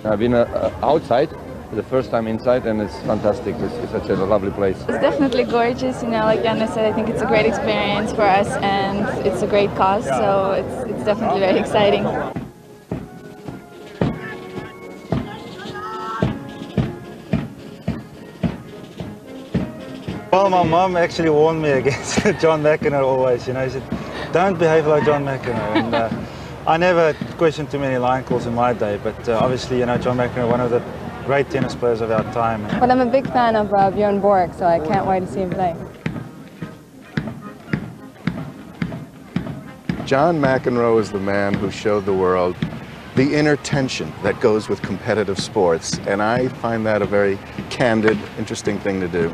I've been outside, the first time inside, and it's fantastic. It's such a lovely place. It's definitely gorgeous, you know, like Anna said, I think it's a great experience for us and it's a great cause, so it's definitely very exciting. Well, my mum actually warned me against John McEnroe always, you know, she said, don't behave like John McEnroe. And I never questioned too many line calls in my day, but obviously, you know, John McEnroe, one of the great tennis players of our time. But I'm a big fan of Bjorn Borg, so I can't wait to see him play. John McEnroe is the man who showed the world the inner tension that goes with competitive sports, and I find that a very candid, interesting thing to do.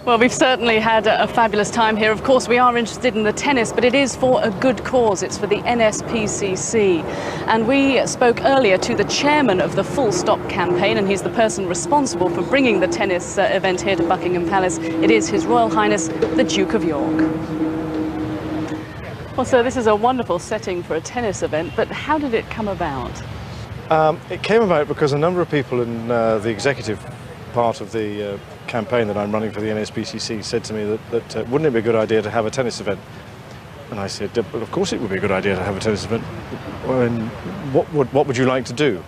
Well, we've certainly had a fabulous time here. Of course, we are interested in the tennis, but it is for a good cause. It's for the NSPCC. And we spoke earlier to the chairman of the Full Stop campaign, and he's the person responsible for bringing the tennis event here to Buckingham Palace. It is His Royal Highness, the Duke of York. Well, so this is a wonderful setting for a tennis event, but how did it come about? It came about because a number of people in the executive part of the campaign that I'm running for the NSPCC said to me that wouldn't it be a good idea to have a tennis event? And I said, well, of course it would be a good idea to have a tennis event. Well, and what would you like to do?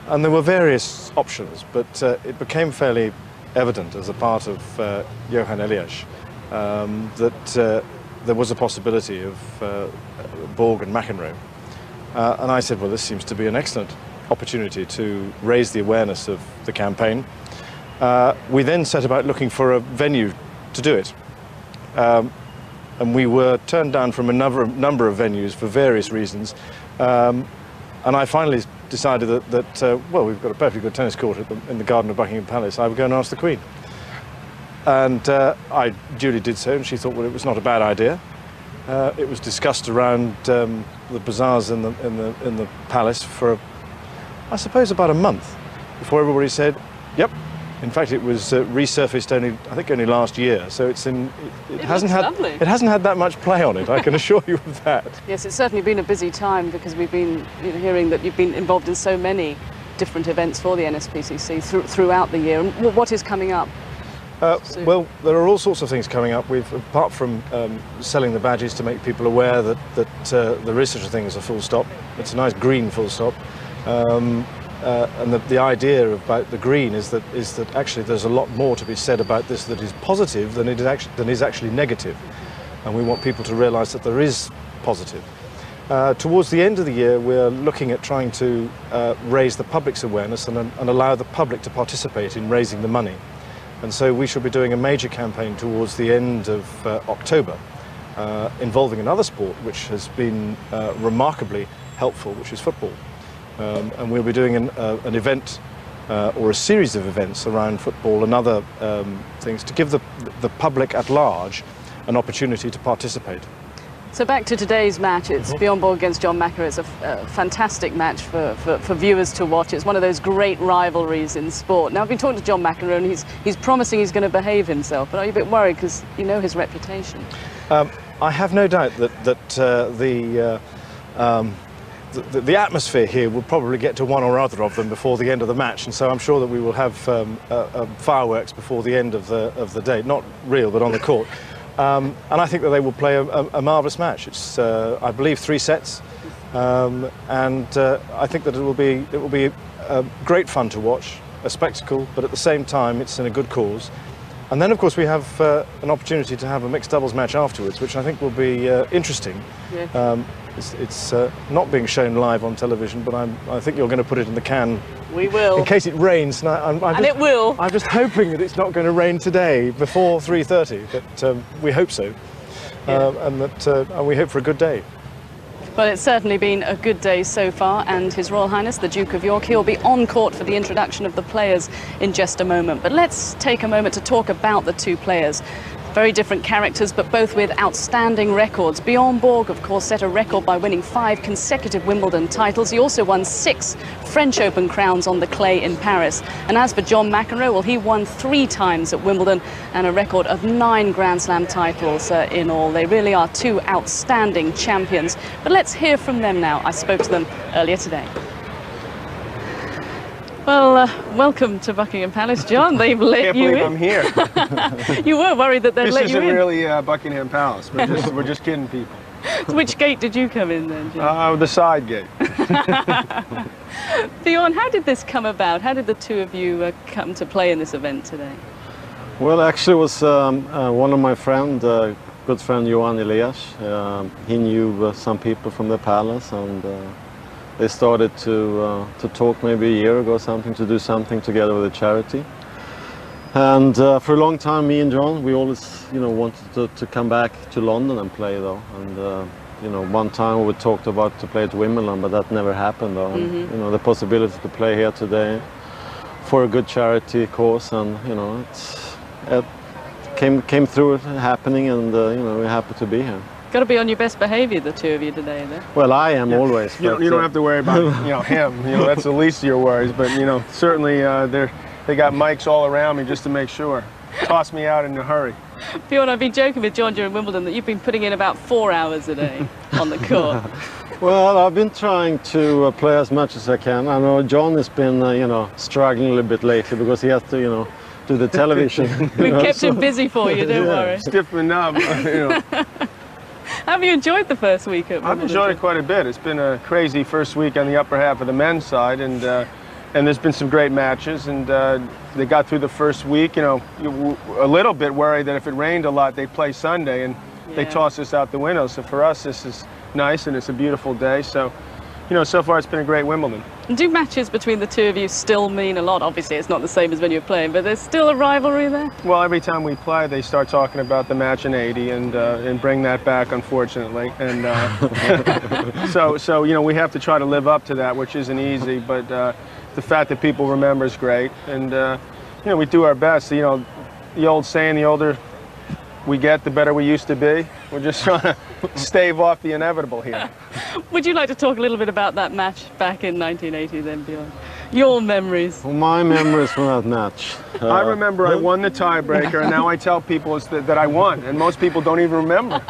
And there were various options, but it became fairly evident as a part of Johan Elias that there was a possibility of Borg and McEnroe. And I said, well, this seems to be an excellent opportunity to raise the awareness of the campaign. We then set about looking for a venue to do it. And we were turned down from a number of venues for various reasons. And I finally decided that well, we've got a perfectly good tennis court in the garden of Buckingham Palace. I would go and ask the Queen. And I duly did so, and she thought, well, it was not a bad idea. It was discussed around the bazaars in the palace for, I suppose, about a month before everybody said, yep. In fact, it was resurfaced only last year, so it hasn't had that much play on it. I can assure you of that. Yes, it's certainly been a busy time because we've been hearing that you've been involved in so many different events for the NSPCC throughout the year. And what is coming up? Well, there are all sorts of things coming up. Apart from selling the badges to make people aware that there is such a thing as a full stop. It's a nice green full stop. And the idea about the green is that actually there's a lot more to be said about this that is positive than is actually negative, and we want people to realise that there is positive. Towards the end of the year, we're looking at trying to raise the public's awareness and allow the public to participate in raising the money, and so we shall be doing a major campaign towards the end of October involving another sport which has been remarkably helpful, which is football. And we'll be doing an event or a series of events around football and other things to give the public at large an opportunity to participate. So back to today's match, it's Bjorn Borg against John McEnroe. It's a fantastic match for viewers to watch. It's one of those great rivalries in sport. Now, I've been talking to John McEnroe and he's promising he's going to behave himself, but are you a bit worried because you know his reputation? I have no doubt that the atmosphere here will probably get to one or other of them before the end of the match, and so I'm sure that we will have fireworks before the end of the day, not real but on the court, and I think that they will play a marvellous match. It's I believe 3 sets, and I think that it will be great fun to watch, a spectacle, but at the same time it's in a good cause. And then, of course, we have an opportunity to have a mixed doubles match afterwards, which I think will be interesting. Yeah. It's not being shown live on television, but I think you're going to put it in the can. We will. In case it rains. And it will. I'm just hoping that it's not going to rain today before 3:30, but we hope so. Yeah. And we hope for a good day. Well, it's certainly been a good day so far, and His Royal Highness, the Duke of York, he'll be on court for the introduction of the players in just a moment. But let's take a moment to talk about the two players. Very different characters, but both with outstanding records. Bjorn Borg, of course, set a record by winning 5 consecutive Wimbledon titles. He also won 6 French Open crowns on the clay in Paris. And as for John McEnroe, well, he won 3 times at Wimbledon and a record of 9 Grand Slam titles in all. They really are 2 outstanding champions. But let's hear from them now. I spoke to them earlier today. Well, welcome to Buckingham Palace, John. They've let you in. I'm here. You were worried that they'd let you in. This isn't really Buckingham Palace. We're just kidding people. So which gate did you come in then, John? The side gate. Bjorn, how did this come about? How did the two of you come to play in this event today? Well, actually, it was one of my friends, good friend Johan Elias. He knew some people from the palace, and they started to talk maybe a year ago, something to do something together with a charity. And for a long time, me and John, we always, wanted to come back to London and play, though. And one time we talked about to play at Wimbledon, but that never happened, though. Mm-hmm. And, the possibility to play here today for a good charity cause, and it came through happening, and we're happy to be here. Got to be on your best behaviour, the two of you today, then. Well, I am always. You don't have to worry about him. That's the least of your worries. But certainly they got mics all around me just to make sure. Toss me out in a hurry. Bjorn, I've been joking with John during Wimbledon that you've been putting in about 4 hours a day on the court. Well, I've been trying to play as much as I can. I know John has been, struggling a little bit lately because he has to, do the television. We've kept him busy for you, don't worry. Stiffening up, Have you enjoyed the first week at Wimbledon? I've enjoyed it quite a bit. It's been a crazy first week on the upper half of the men's side, and there's been some great matches, and they got through the first week, a little bit worried that if it rained a lot, they'd play Sunday, and they tossed us out the window. So for us, this is nice, and it's a beautiful day. So, so far it's been a great Wimbledon. And do matches between the two of you still mean a lot? Obviously, it's not the same as when you're playing, but there's still a rivalry there? Well, every time we play, they start talking about the match in '80 and bring that back, unfortunately. And so we have to try to live up to that, which isn't easy. But the fact that people remember is great, and we do our best. The old saying, the older we get, the better we used to be. We're just trying to stave off the inevitable here. Would you like to talk a little bit about that match back in 1980 then, Bjorn? Your memories. Well, my memories from that match. I remember I won the tiebreaker, and now I tell people that I won, and most people don't even remember.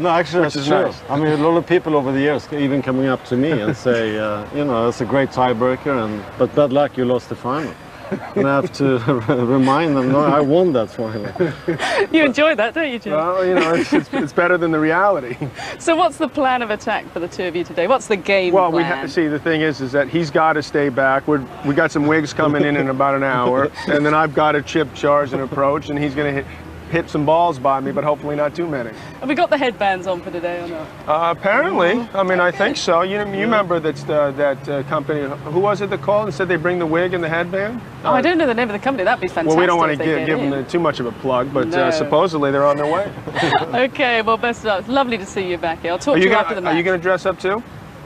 No, actually, that's true. Nice. I mean, a lot of people over the years even coming up to me and say, it's a great tiebreaker, but bad luck, you lost the final. And I have to remind them, no, I won that final. You enjoy that, don't you, Jim? Well, it's better than the reality. So what's the plan of attack for the two of you today? What's the game plan? Well, we have to see, the thing is that he's got to stay back. We got some wigs coming in about an hour, and then I've got to chip, charge, and approach, and he's going to hit some balls by me, but hopefully not too many. Have we got the headbands on for today or not? Apparently. I mean, I think so. You remember that company, who was it that called and said they bring the wig and the headband? I don't know the name of the company. That'd be fantastic. Well, we don't want to give them too much of a plug, but supposedly they're on their way. Okay, well, best of luck. It's lovely to see you back here. I'll talk to you after the match. Are you going to dress up too?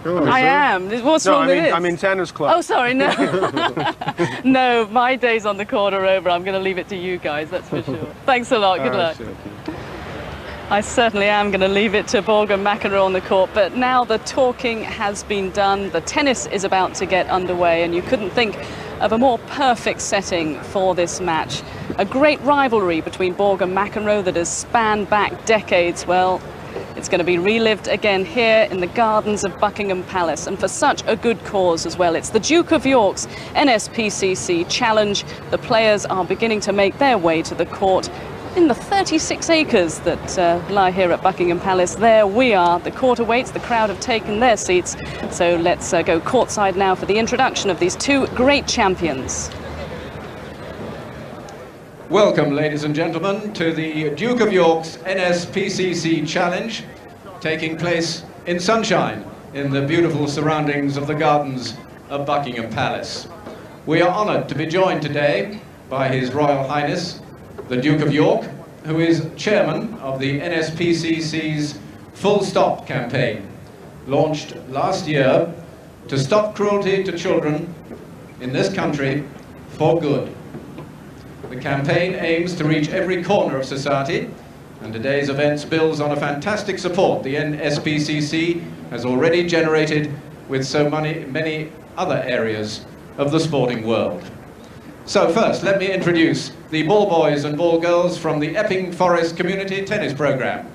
I am. What's wrong with this? I mean tennis club. Oh, sorry, no. No, my days on the court are over. I'm going to leave it to you guys, that's for sure. Thanks a lot. Good luck. I certainly am going to leave it to Borg and McEnroe on the court, but now the talking has been done. The tennis is about to get underway, and you couldn't think of a more perfect setting for this match. A great rivalry between Borg and McEnroe that has spanned back decades. Well, it's going to be relived again here in the gardens of Buckingham Palace, and for such a good cause as well. It's the Duke of York's NSPCC Challenge. The players are beginning to make their way to the court in the 36 acres that lie here at Buckingham Palace. There we are. The court awaits. The crowd have taken their seats. So let's go courtside now for the introduction of these two great champions. Welcome, ladies and gentlemen, to the Duke of York's NSPCC Challenge, taking place in sunshine in the beautiful surroundings of the gardens of Buckingham Palace. We are honoured to be joined today by His Royal Highness, the Duke of York, who is chairman of the NSPCC's Full Stop campaign, launched last year to stop cruelty to children in this country for good. The campaign aims to reach every corner of society, and today's events builds on a fantastic support the NSPCC has already generated with so many other areas of the sporting world. So first, let me introduce the ball boys and ball girls from the Epping Forest Community Tennis Programme.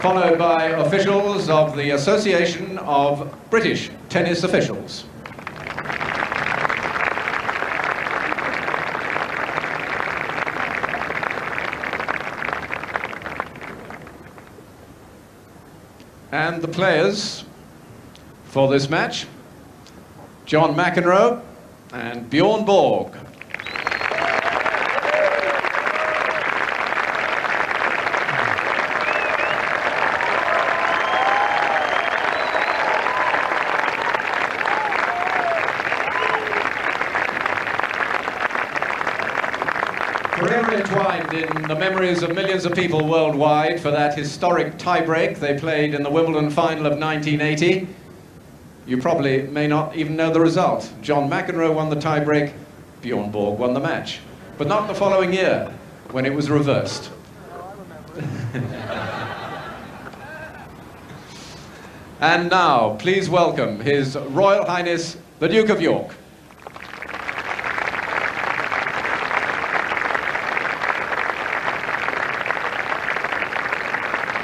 followed by officials of the Association of British Tennis Officials. And the players for this match, John McEnroe and Bjorn Borg. Forever entwined in the memories of millions of people worldwide for that historic tiebreak they played in the Wimbledon final of 1980. You probably may not even know the result. John McEnroe won the tiebreak, Bjorn Borg won the match. But not the following year, when it was reversed. And now, please welcome His Royal Highness, the Duke of York.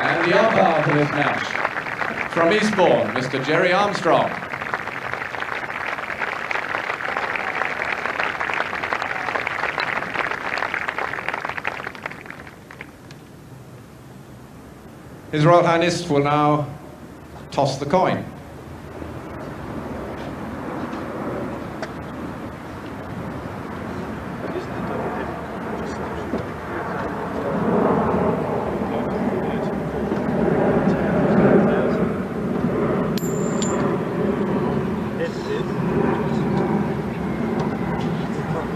And the umpire for this match, from Eastbourne, Mr. Jerry Armstrong. His Royal Highness will now toss the coin.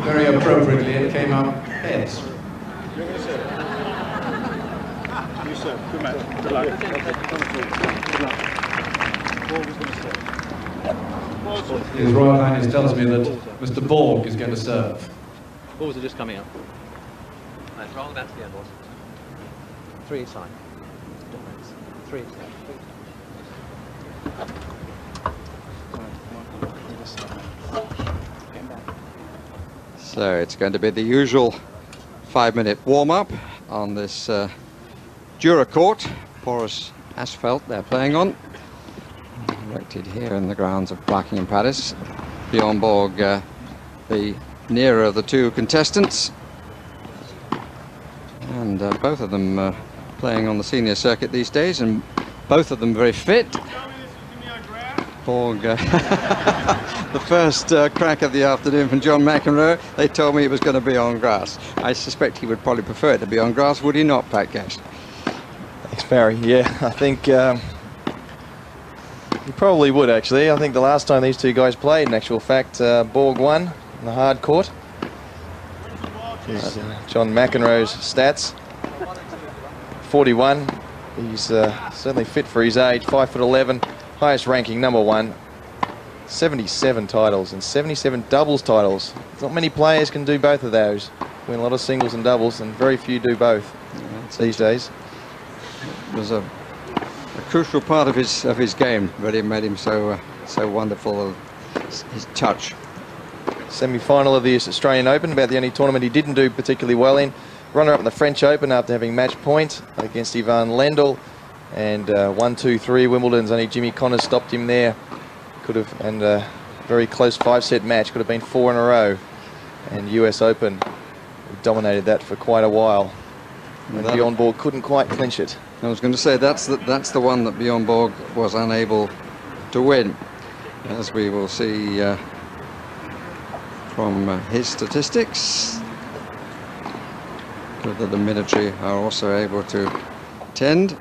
Very appropriately, it came up heads. His Royal Highness tells me that Mr. Borg is going to serve. Balls are just coming up. That's wrong, that's the end one. 3 side. 3 side. So it's going to be the usual 5-minute warm-up on this Dura court, porous asphalt they're playing on, erected here in the grounds of Buckingham Palace. Bjorn Borg, the nearer of the two contestants, and both of them playing on the senior circuit these days, and both of them very fit. Borg, the first crack of the afternoon from John McEnroe, they told me it was going to be on grass. I suspect he would probably prefer it to be on grass, would he not, Pat Cash? Thanks, Barry. Yeah, I think he probably would, actually. I think the last time these two guys played, in actual fact, Borg won in the hard court. John McEnroe's stats, 41. He's certainly fit for his age, 5'11", highest ranking, #1. 77 titles and 77 doubles titles. Not many players can do both of those. Win a lot of singles and doubles, and very few do both these days. It was a crucial part of his game, really made him so wonderful. His touch. Semi-final of the Australian Open, about the only tournament he didn't do particularly well in. Runner-up in the French Open after having match point against Ivan Lendl, and 1-2-3 Wimbledon's only Jimmy Connors stopped him there. Could have, and a very close 5-set match, could have been 4 in a row. And US Open, he dominated that for quite a while. And Bjorn Borg couldn't quite clinch it. I was going to say that's the one that Bjorn Borg was unable to win, as we will see from his statistics. Whether the military are also able to attend.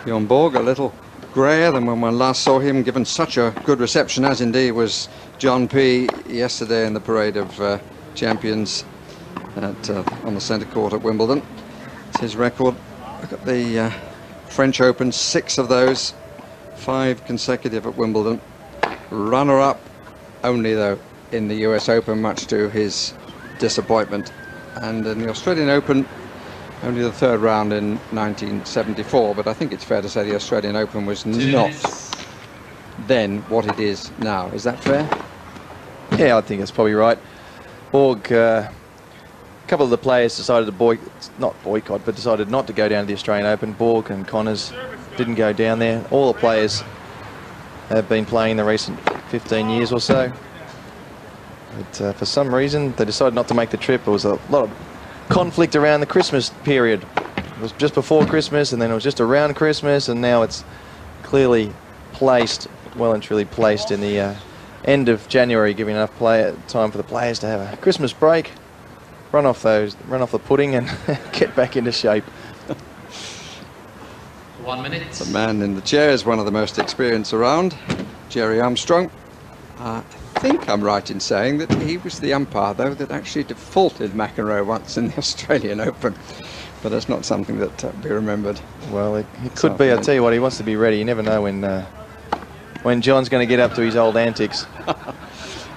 Bjorn Borg a little greyer than when one last saw him, given such a good reception, as indeed was John P. yesterday in the parade of champions on the centre court at Wimbledon. It's his record. Look at the French Open, 6 of those, 5 consecutive at Wimbledon. Runner-up only, though, in the US Open, much to his disappointment. And in the Australian Open, only the 3rd round in 1974. But I think it's fair to say the Australian Open was not then what it is now. Is that fair? Yeah, I think that's probably right. Borg, a couple of the players decided to decided not to go down to the Australian Open. Borg and Connors didn't go down there. All the players have been playing the recent 15 years or so. But for some reason, they decided not to make the trip. There was a lot of conflict around the Christmas period. It was just before Christmas, and then it was just around Christmas, and now it's clearly placed, well and truly placed in the end of January, giving enough time for the players to have a Christmas break, run off the pudding, and get back into shape. 1 minute. The man in the chair is one of the most experienced around, Jerry Armstrong. I think I'm right in saying that he was the umpire, though, that actually defaulted McEnroe once in the Australian Open. But that's not something that be remembered. Well, it could be. I'll tell you what, he wants to be ready. You never know when John's going to get up to his old antics.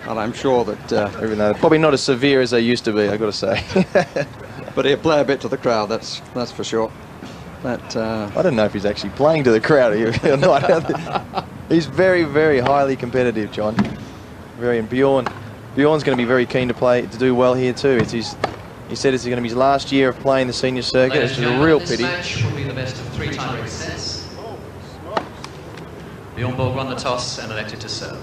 And I'm sure that... even though probably not as severe as they used to be, I've got to say. But he'll play a bit to the crowd, that's for sure. That, I don't know if he's actually playing to the crowd or not. He's very, very highly competitive, John. And Bjorn's going to be very keen to do well here too. He said it's going to be his last year of playing the senior circuit. It's a real pity. This match will be the best of 3 tiebreak sets. Bjorn Borg won the toss and elected to serve.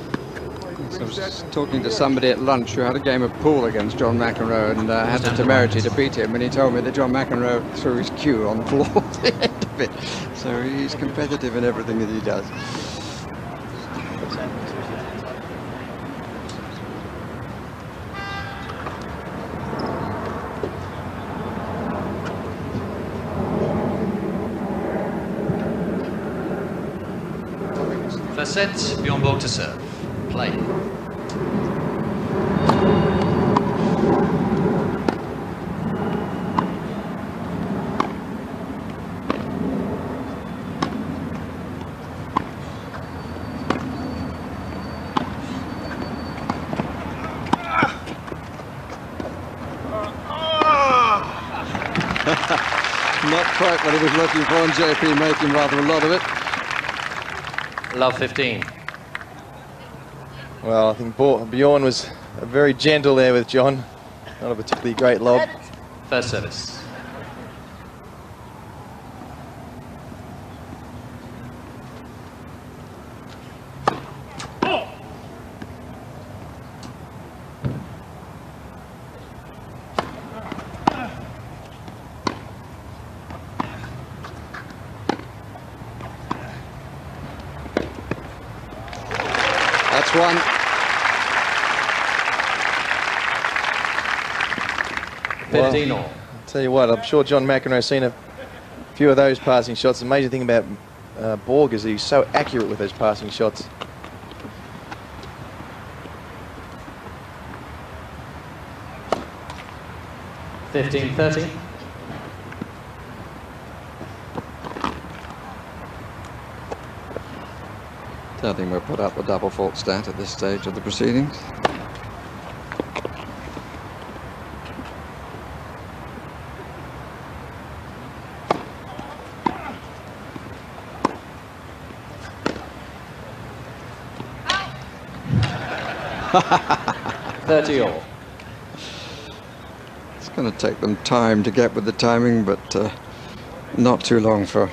So I was talking to somebody at lunch who had a game of pool against John McEnroe and had the temerity to beat him, and he told me that John McEnroe threw his cue on the floor at the end of it. So he's competitive in everything that he does. First set, Bjorn Borg to serve. Play. Not quite what he was looking for, and JP making rather a lot of it. Love 15. Well, I think Bjorn was very gentle there with John. Not a particularly great lob. First service. That's one. Well, I'll tell you what, I'm sure John McEnroe's seen a few of those passing shots. The major thing about Borg is he's so accurate with those passing shots. $15-30. Don't think we'll put up the double fault stat at this stage of the proceedings. $30 all. It's going to take them time to get with the timing, but not too long for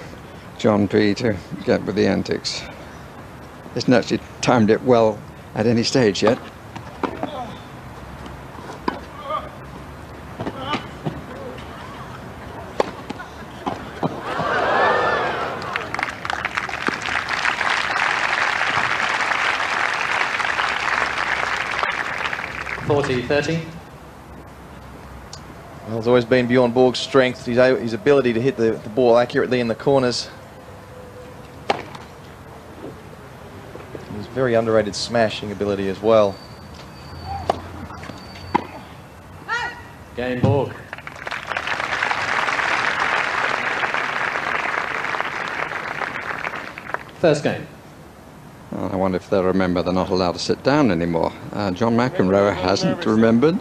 John P to get with the antics. Hasn't actually timed it well at any stage yet. $40-30. Well, it's always been Bjorn Borg's strength, his ability to hit the ball accurately in the corners. His very underrated smashing ability as well. Game Borg. First game. Well, I wonder if they'll remember they're not allowed to sit down anymore. John McEnroe hasn't remembered.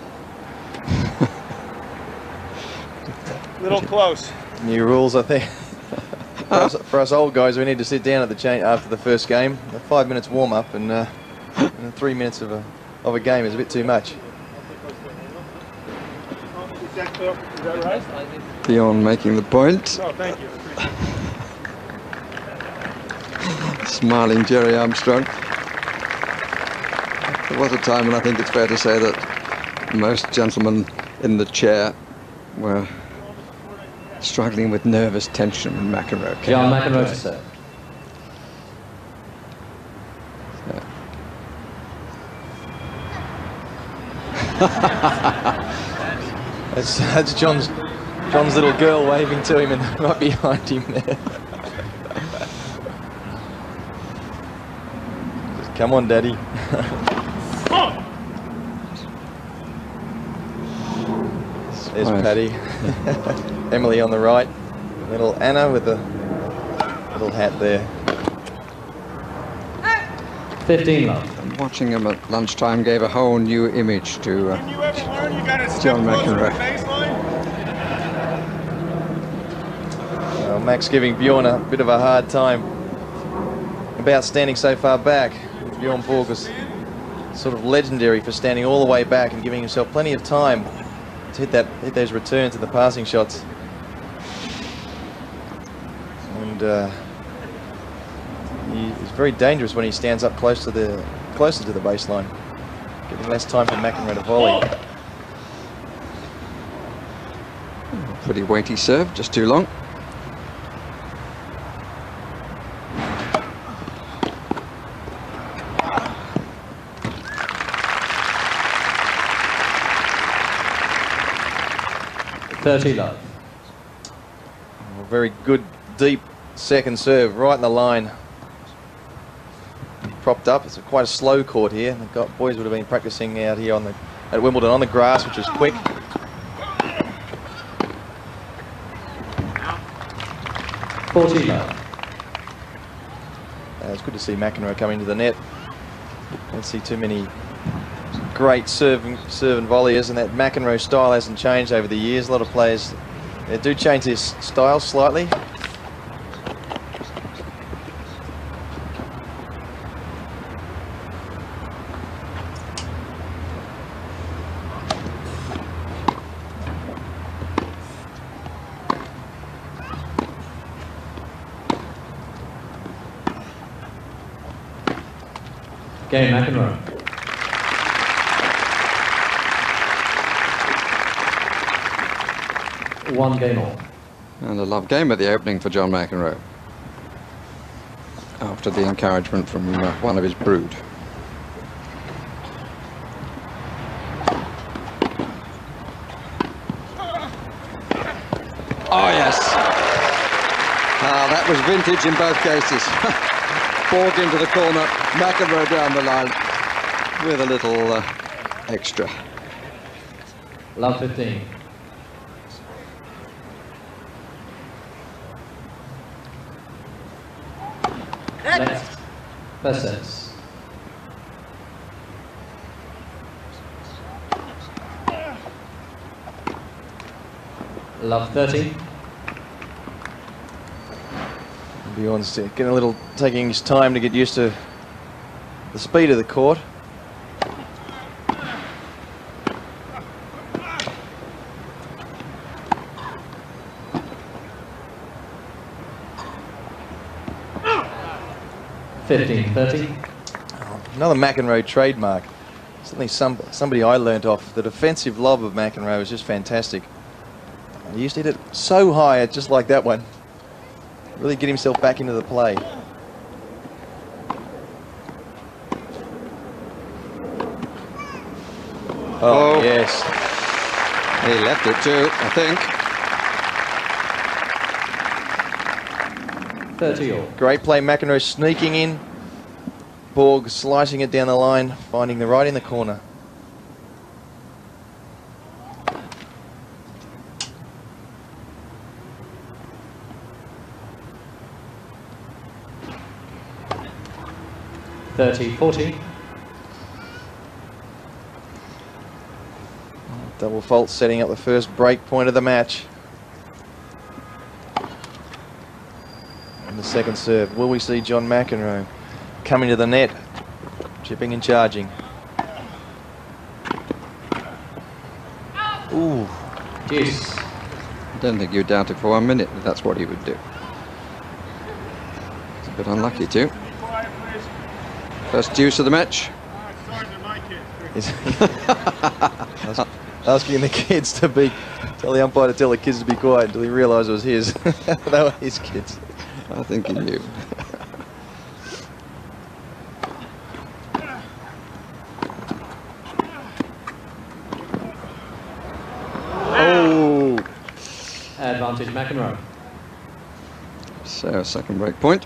Little close. New rules, I think. For us old guys, we need to sit down at the chain after the first game. A 5 minutes warm up and 3 minutes of a game is a bit too much. Is that right? Bjorn making the point. Oh, thank you. Smiling Jerry Armstrong. There was a time when I think it's fair to say that most gentlemen in the chair were struggling with nervous tension when McEnroe came. John McEnroe to serve. That's John's little girl waving to him and right behind him there. Just, come on, Daddy. There's Paddy. Emily on the right. Little Anna with the little hat there. 15 love. Watching him at lunchtime gave a whole new image to John McEnroe. Well, Max giving Bjorn a bit of a hard time about standing so far back. Bjorn Borg was sort of legendary for standing all the way back and giving himself plenty of time to hit those returns to the passing shots. And he's very dangerous when he stands up closer to the baseline, giving less time for McEnroe to volley. Pretty weighty serve, just too long. Love. Very good, deep second serve, right in the line. Propped up. It's quite a slow court here. The boys would have been practicing out here at Wimbledon on the grass, which is quick. It's good to see McEnroe coming to the net. Don't see too many great serve and volleyers, and that McEnroe style hasn't changed over the years. A lot of players, they do change their style slightly. Game McEnroe. One game all. And a love game at the opening for John McEnroe, after the encouragement from one of his brood. Oh yes, that was vintage in both cases. Borg into the corner, McEnroe down the line with a little extra. Love 15. Next, Besses. Love 30. Bjorn's getting a little, taking his time to get used to the speed of the court. Another McEnroe trademark. Something somebody I learnt off. The defensive lob of McEnroe is just fantastic. He used to hit it so high, just like that one. Really get himself back into the play. Oh, yes. He left it too, I think. 30 all. Great play, McEnroe sneaking in. Borg slicing it down the line, finding the right in the corner. Double fault setting up the first break point of the match. And the second serve. Will we see John McEnroe coming to the net, chipping and charging? Ooh. Yes. I don't think you doubted for 1 minute that that's what he would do. It's a bit unlucky too. First deuce of the match. Asking the kids to tell the umpire to tell the kids to be quiet until he realised it was his. They were his kids. I think he knew. Oh! Advantage McEnroe. So, second break point.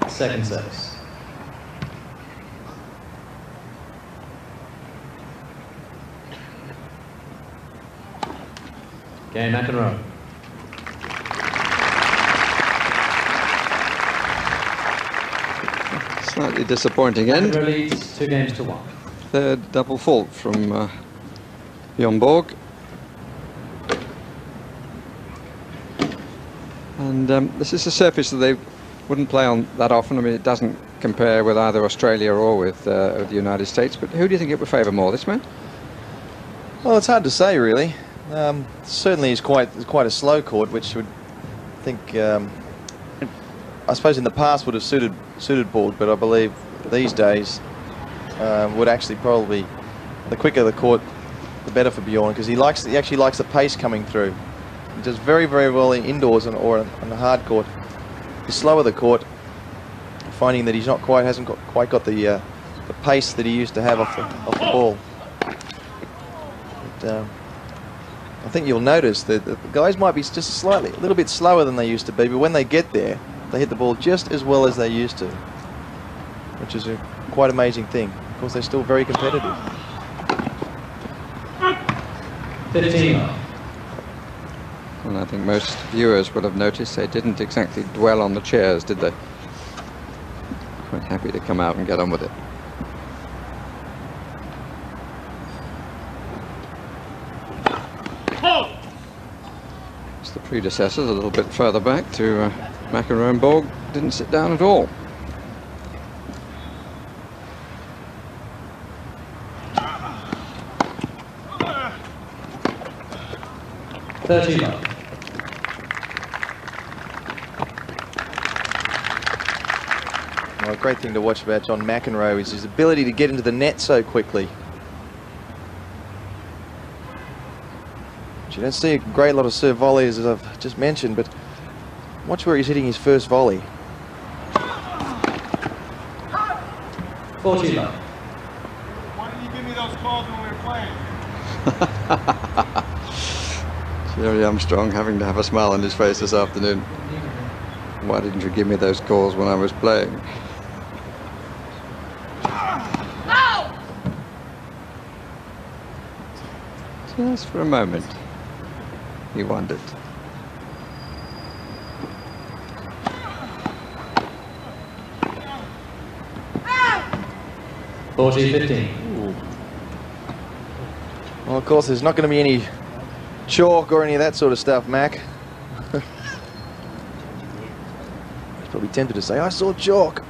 Second service. Game McEnroe. Slightly disappointing end. McEnroe leads 2-1. Third double fault from Bjorn Borg. And this is a surface that they wouldn't play on that often. I mean, it doesn't compare with either Australia or with the United States. But who do you think it would favour more, this man? Well, it's hard to say, really. Certainly, it's quite a slow court, which would think, I suppose, in the past would have suited Borg, but I believe these days would actually probably, the quicker the court, the better for Bjorn, because he actually likes the pace coming through. He does very, very well indoors or on the hard court. The slower the court, finding that he's hasn't quite got the pace that he used to have off the ball. But, I think you'll notice that the guys might be just a little bit slower than they used to be, but when they get there, they hit the ball just as well as they used to, which is a quite amazing thing. Of course, they're still very competitive. 15. And I think most viewers would have noticed they didn't exactly dwell on the chairs, did they? Quite happy to come out and get on with it. It's the predecessors a little bit further back to McEnroe and Borg. Didn't sit down at all. Well, a great thing to watch about John McEnroe is his ability to get into the net so quickly. You don't see a great lot of serve volleys, as I've just mentioned, but watch where he's hitting his first volley. 40 love. Why didn't you give me those calls when we were playing? Jerry Armstrong having to have a smile on his face this afternoon. Why didn't you give me those calls when I was playing? Just for a moment, he wondered. Ooh. 15. Well, of course, there's not going to be any chalk or any of that sort of stuff, Mac. He's probably tempted to say, I saw chalk.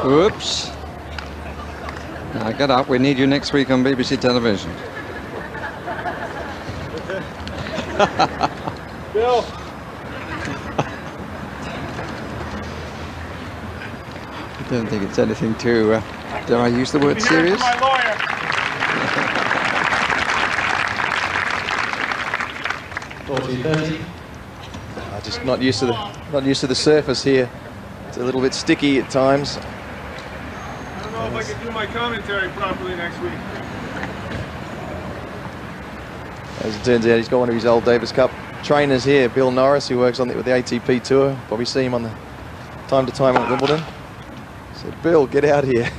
Oops. Now get up, we need you next week on BBC television. Bill. I don't think it's anything too, dare I use the word serious? My lawyer. Just not used to the surface here. It's a little bit sticky at times. I don't know if I can do my commentary properly next week. As it turns out, he's got one of his old Davis Cup trainers here, Bill Norris, who works with the ATP Tour. Probably see him on the time to time at Wimbledon. Said, Bill, get out here.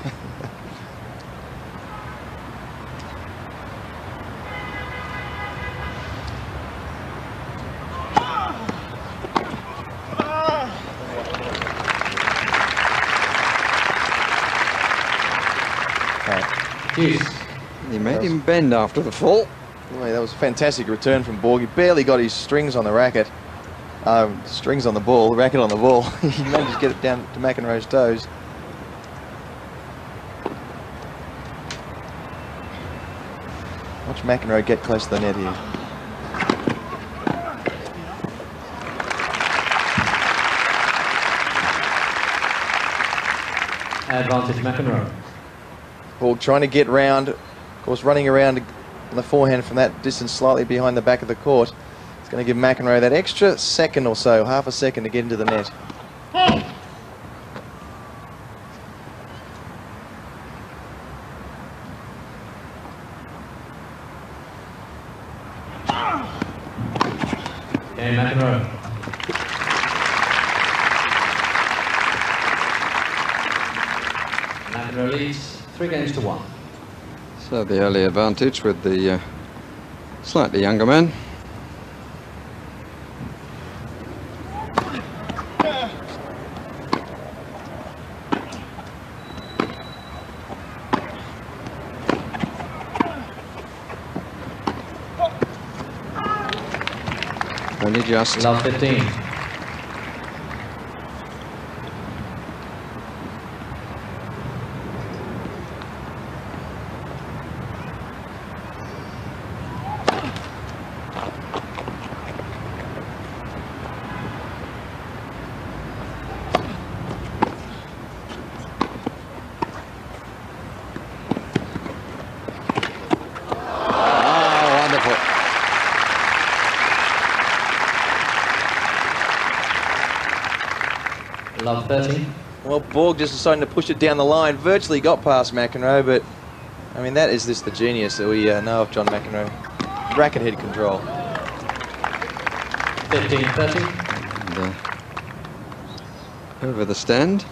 Deuce. He made him bend after the fall. Boy, that was a fantastic return from Borg. He barely got his strings on the racket. Strings on the ball, the racket on the ball. He managed to get it down to McEnroe's toes. Watch McEnroe get close to the net here. Advantage McEnroe. Borg trying to get round, of course running around on the forehand from that distance slightly behind the back of the court. It's going to give McEnroe that extra second or so, half a second to get into the net. Game McEnroe. McEnroe leads 3 games to 1. So the early advantage with the slightly younger man. Only just. Love 15. Love 13. Well, Borg just deciding to push it down the line. Virtually got past McEnroe, but I mean, that is just the genius that we know of John McEnroe. Racket head control. 15-30. And, over the stand.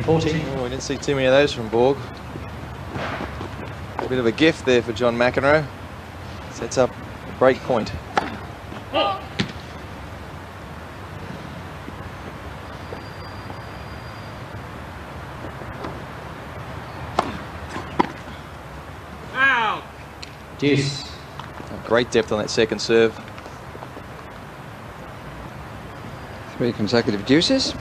All. Oh, we didn't see too many of those from Borg. A bit of a gift there for John McEnroe. Sets up a break point. Deuce. Great depth on that second serve. 3 consecutive deuces.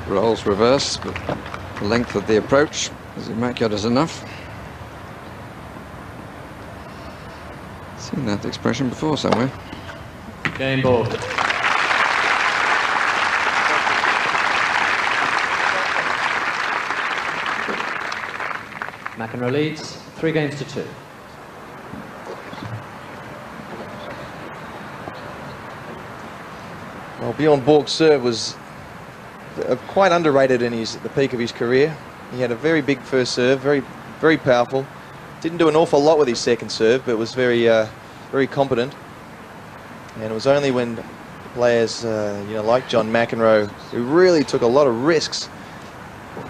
Rolls reverse, but the length of the approach as immaculate as enough. Seen that expression before somewhere. Game Borg. McEnroe leads 3 games to 2. Well, Bjorn Borg's serve was quite underrated in the peak of his career. He had a very big first serve, very powerful. Didn't do an awful lot with his second serve, but was very competent. And it was only when players, like John McEnroe, who really took a lot of risks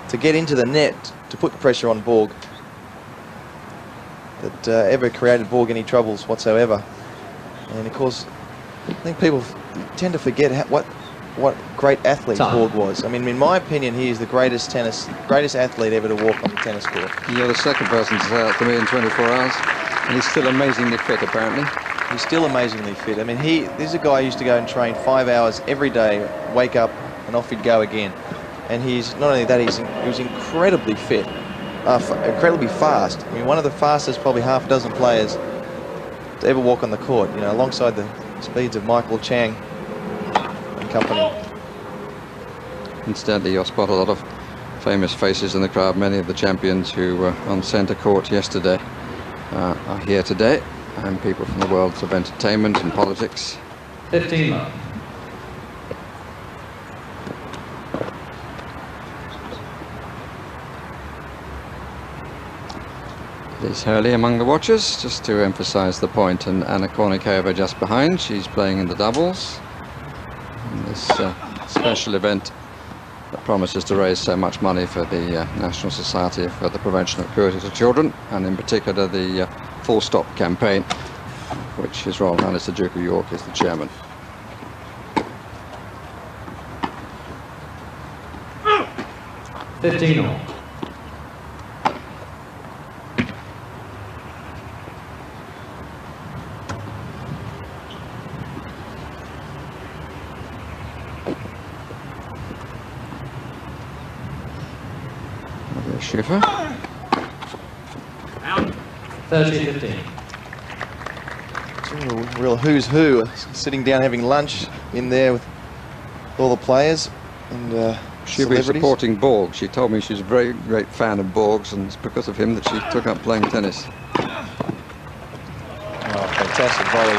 to get into the net to put the pressure on Borg, that ever created Borg any troubles whatsoever. And of course, I think people tend to forget what great athlete Borg was. I mean, in my opinion, he is the greatest athlete ever to walk on the tennis court. You're the second person to say that to me in 24 hours, and he's still amazingly fit, apparently. He's still amazingly fit. I mean, this is a guy who used to go and train 5 hours every day, wake up, and off he'd go again. And he's not only that, he was incredibly fit, incredibly fast. I mean, one of the fastest, probably half a dozen players to ever walk on the court. Alongside the speeds of Michael Chang and company. Instead, you'll spot a lot of famous faces in the crowd, many of the champions who were on centre court yesterday. are here today, and people from the worlds of entertainment and politics. 15 love. Liz Hurley among the watchers, just to emphasise the point, and Anna Kournikova just behind. She's playing in the doubles in this special event that promises to raise so much money for the National Society for the Prevention of Cruelty to Children, and in particular the Full Stop campaign, which His Royal Highness the Duke of York is the chairman. $15 all. Schiffer. 30-15. It's a real who's who, sitting down having lunch in there with all the players and she'll be supporting Borg. She told me she's a very great fan of Borg's, and it's because of him that she took up playing tennis. Oh, fantastic volley.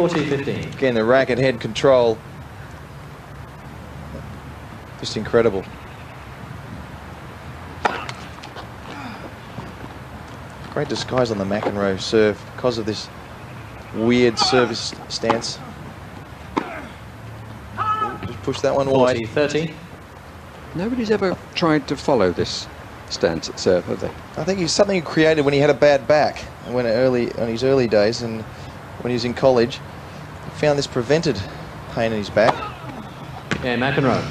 $40-15. Again, the racket head control. Just incredible. Great disguise on the McEnroe serve because of this weird service stance. Just push that one wide. 40-30. Nobody's ever tried to follow this stance at serve, have they? I think he's something he created when he had a bad back, when on his early days, and when he was in college, he found this prevented pain in his back. Yeah, McEnroe.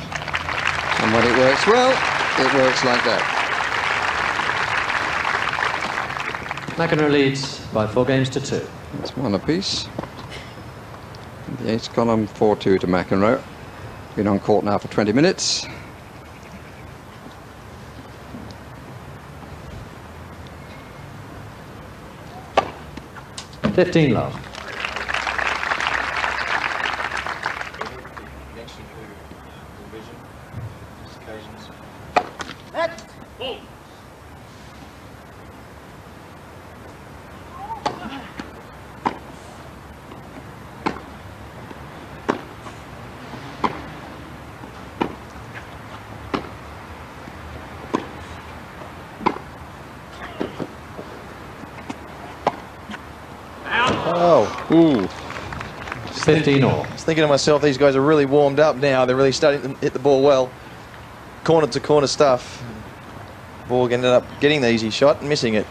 And when it works well, it works like that. McEnroe leads by 4 games to 2. It's 1 apiece. The ace column 4-2 to McEnroe. Been on court now for 20 minutes. $15 Oh, ooh. 15 all. I was thinking to myself, these guys are really warmed up now. They're really starting to hit the ball well. Corner to corner stuff. Borg ended up getting the easy shot and missing it.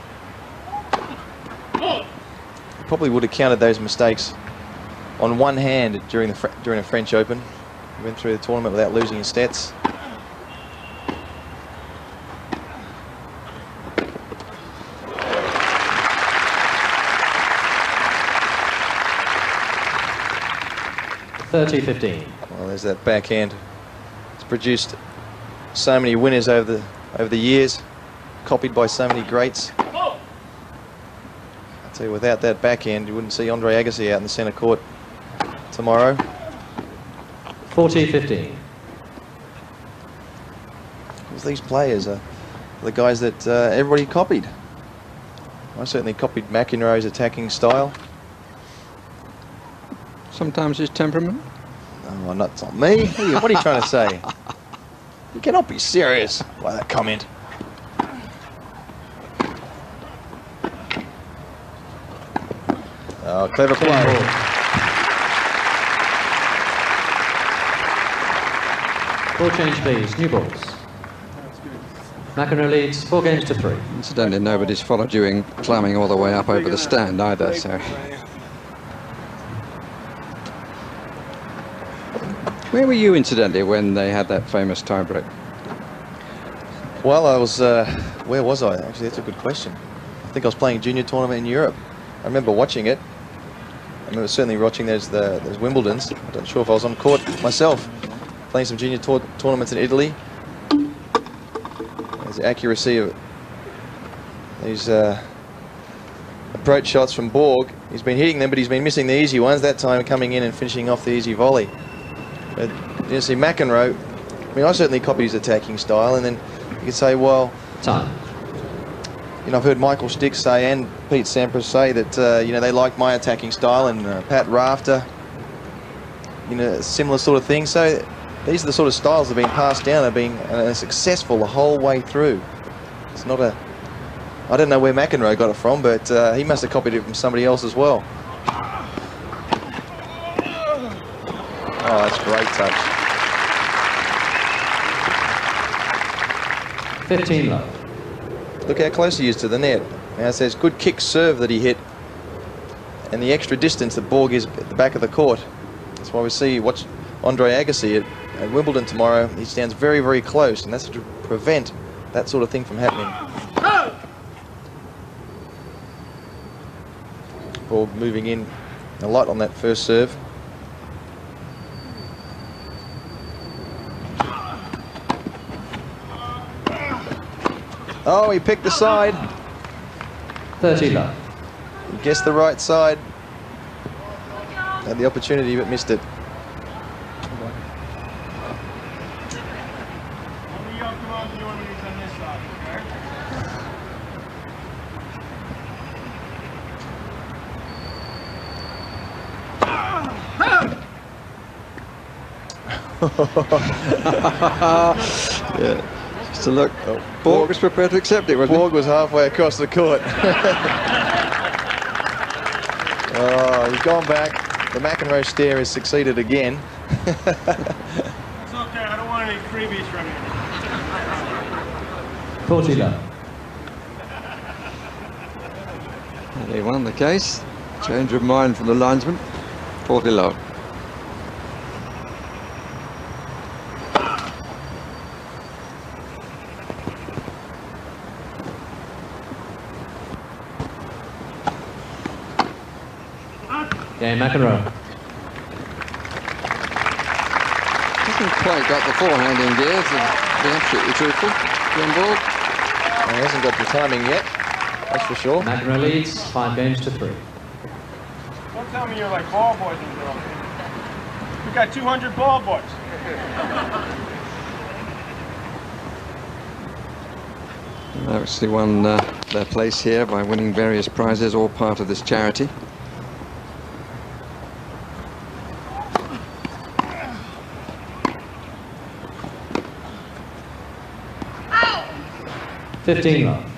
Probably would have counted those mistakes on one hand during a French Open. He went through the tournament without losing his stats. $30-15. Well, there's that backhand. It's produced so many winners over the years, copied by so many greats. I'll tell you, without that backhand, you wouldn't see Andre Agassi out in the centre court tomorrow. 40-15. Because these players are the guys that everybody copied. I certainly copied McEnroe's attacking style. Sometimes his temperament. Oh, not me. What are you trying to say? You cannot be serious by that comment. Oh, clever play. Ball change, please. New balls. McEnroe leads 4 games to 3. Incidentally, nobody's followed you in climbing all the way up over the stand either, so. Where were you, incidentally, when they had that famous tiebreak? Well, I was, where was I? Actually, that's a good question. I think I was playing a junior tournament in Europe. I remember watching it. I remember certainly watching those Wimbledons. I'm not sure if I was on court myself, playing some junior tournaments in Italy. There's the accuracy of these approach shots from Borg. He's been hitting them, but he's been missing the easy ones. That time coming in and finishing off the easy volley. But you see McEnroe, I mean, I certainly copied his attacking style, and then You could say, well, time. You know, I've heard Michael Stick say and Pete Sampras say that, you know, they like my attacking style, and Pat Rafter, you know, similar sort of thing. So these are the sort of styles that have been passed down, have been successful the whole way through. It's not a, I don't know where McEnroe got it from, but he must have copied it from somebody else as well. Oh, that's a great touch. 15 love. Look how close he is to the net. Now it says good kick serve that he hit, and the extra distance that Borg is at the back of the court. That's why we see, watch Andre Agassi at Wimbledon tomorrow. He stands very, very close, and that's to prevent that sort of thing from happening. Borg moving in a lot on that first serve. Oh, he picked the side. 30 love. He guessed the right side. Had the opportunity but missed it. Yeah. Just a look. Oh, Borg was prepared to accept it, wasn't he? Borg was halfway across the court. Oh, he's gone back. The McEnroe stare has succeeded again. It's okay, I don't want any freebies from you. 40 love. They won the case. Change of mind from the linesman. 40 love. Game McEnroe. Hasn't quite got the forehand in gear, to be absolutely truthful. Bjorn Borg. He hasn't got the timing yet, that's for sure. McEnroe leads 5 games to 3. Don't tell me you're like ball boys and girls. We got 200 ball boys. They obviously won their place here by winning various prizes, all part of this charity. Oh. 15 love.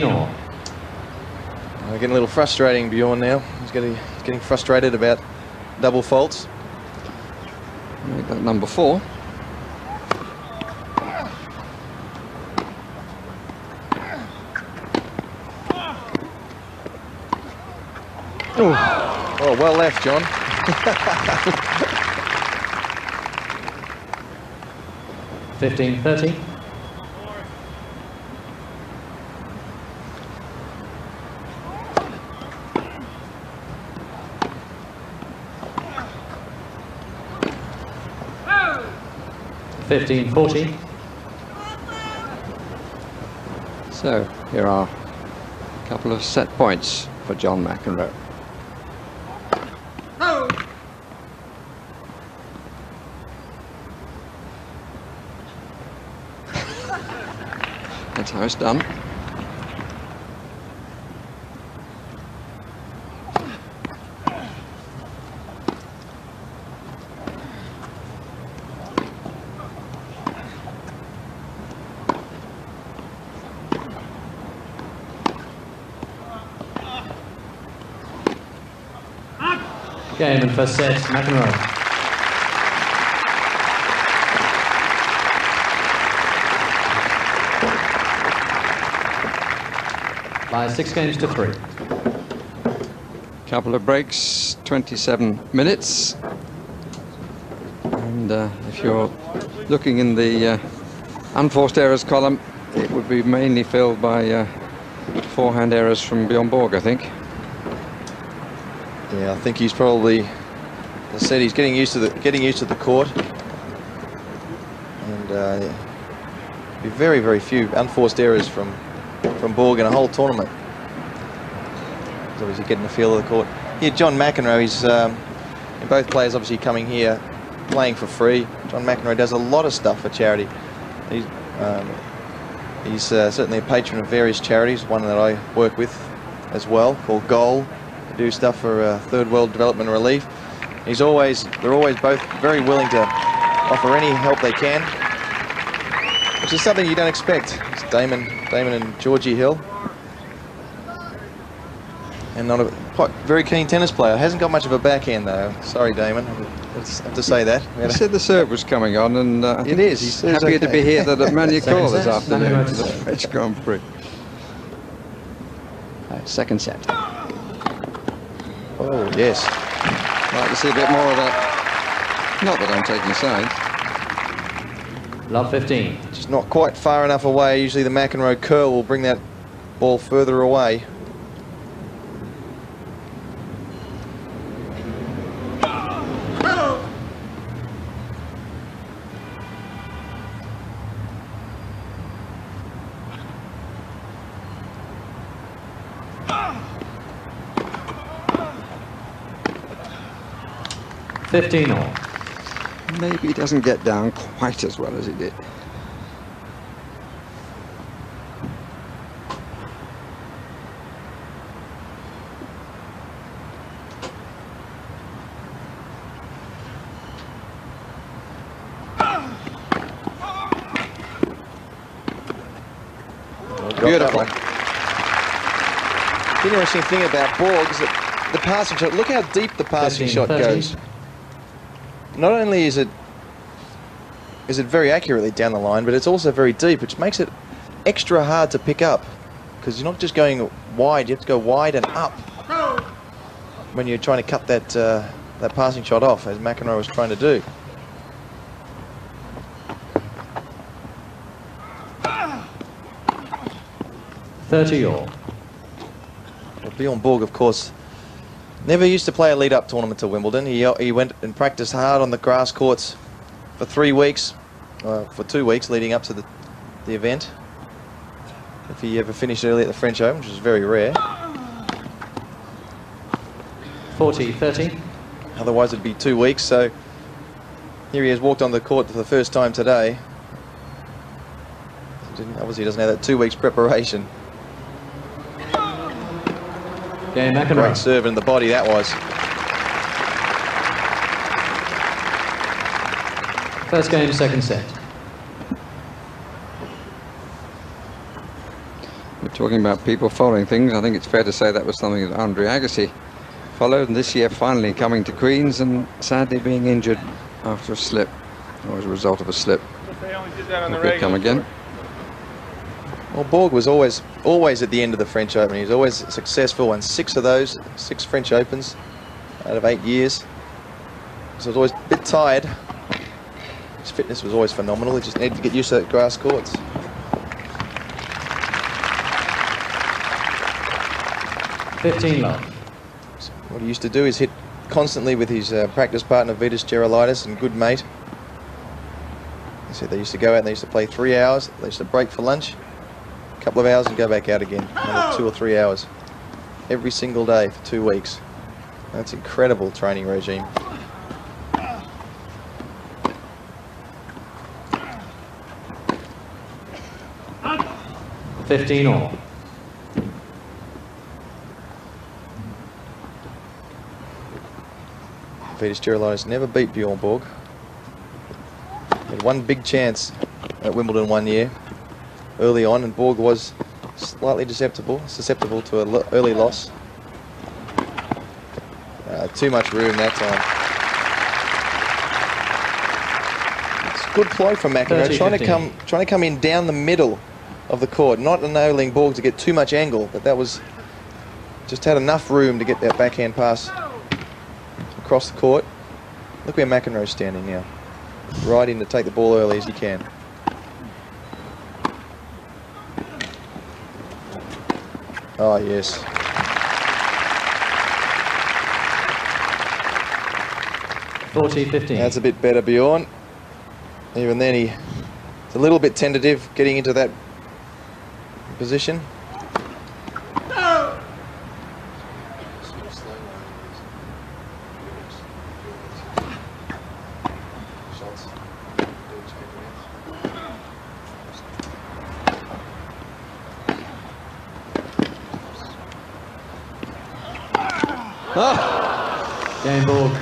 All. Getting a little frustrating, Bjorn, now. He's getting frustrated about double faults. Make that number 4. Oh, well left, John. 15-30. Oh. 15-40. So here are a couple of set points for John McEnroe. That's how it's done. Game and first set, McEnroe. By 6 games to 3. Couple of breaks, 27 minutes. And if you're looking in the unforced errors column, it would be mainly filled by forehand errors from Bjorn Borg, I think. Yeah, I think he's probably, as I said, he's getting used to the court. be very, very few unforced errors from Borg in a whole tournament. He's obviously getting the feel of the court. Here, John McEnroe, he's and both players obviously coming here playing for free. John McEnroe does a lot of stuff for charity. He's certainly a patron of various charities, one that I work with as well, called Goal. They do stuff for third world development and relief. They're always both very willing to offer any help they can, which is something you don't expect. It's Damon and Georgie Hill. And not a very keen tennis player. Hasn't got much of a backhand though. Sorry, Damon. I have to say that. He said the serve was coming on, and it is. He's happy to be here at Manicourt this afternoon for the French Grand Prix. Second set. Oh yes. I'd like to see a bit more of that. Not that I'm taking sides. Love 15. Just not quite far enough away. Usually the McEnroe curl will bring that ball further away. Maybe he doesn't get down quite as well as he did. Beautiful. The interesting thing about Borg is that the passing shot, look how deep the passing shot goes. Not only is it very accurately down the line, but it's also very deep, which makes it extra hard to pick up, because you're not just going wide, you have to go wide and up when you're trying to cut that that passing shot off, as McEnroe was trying to do. Bjorn Borg, of course, never used to play a lead-up tournament to Wimbledon. He went and practiced hard on the grass courts for 3 weeks, for 2 weeks leading up to the event. If he ever finished early at the French Open, which is very rare. 40-30. Otherwise it'd be 2 weeks, so here he has walked on the court for the first time today. Obviously he doesn't have that 2 weeks preparation. Game McEnroe. Great serve in the body that was. First game, second set. We're talking about people following things. I think it's fair to say that was something that Andre Agassi followed, and this year finally coming to Queens and sadly being injured after a slip, or as a result of a slip. He'll come again. Well, Borg was always at the end of the French Open. He was always successful, won 6 of those, 6 French Opens out of 8 years. So he was always a bit tired. His fitness was always phenomenal. He just needed to get used to that grass courts. What he used to do is hit constantly with his practice partner Vitas Gerolaitis and good mate. He said they used to go out and they used to play 3 hours. They used to break for lunch, a couple of hours, and go back out again. Another 2 or 3 hours every single day for 2 weeks. That's incredible training regime. Vitas Gerolaitis never beat Bjorn Borg. He had one big chance at Wimbledon one year early on, and Borg was slightly susceptible to an early loss. Too much room that time. It's a good ploy from McEnroe, trying to come in down the middle of the court, not enabling Borg to get too much angle, but that was just had enough room to get that backhand pass across the court. Look where McEnroe's standing now, right in to take the ball early as he can. Oh yes. (40-15). That's a bit better, Bjorn. Even then It's a little bit tentative getting into that position. Game Borg.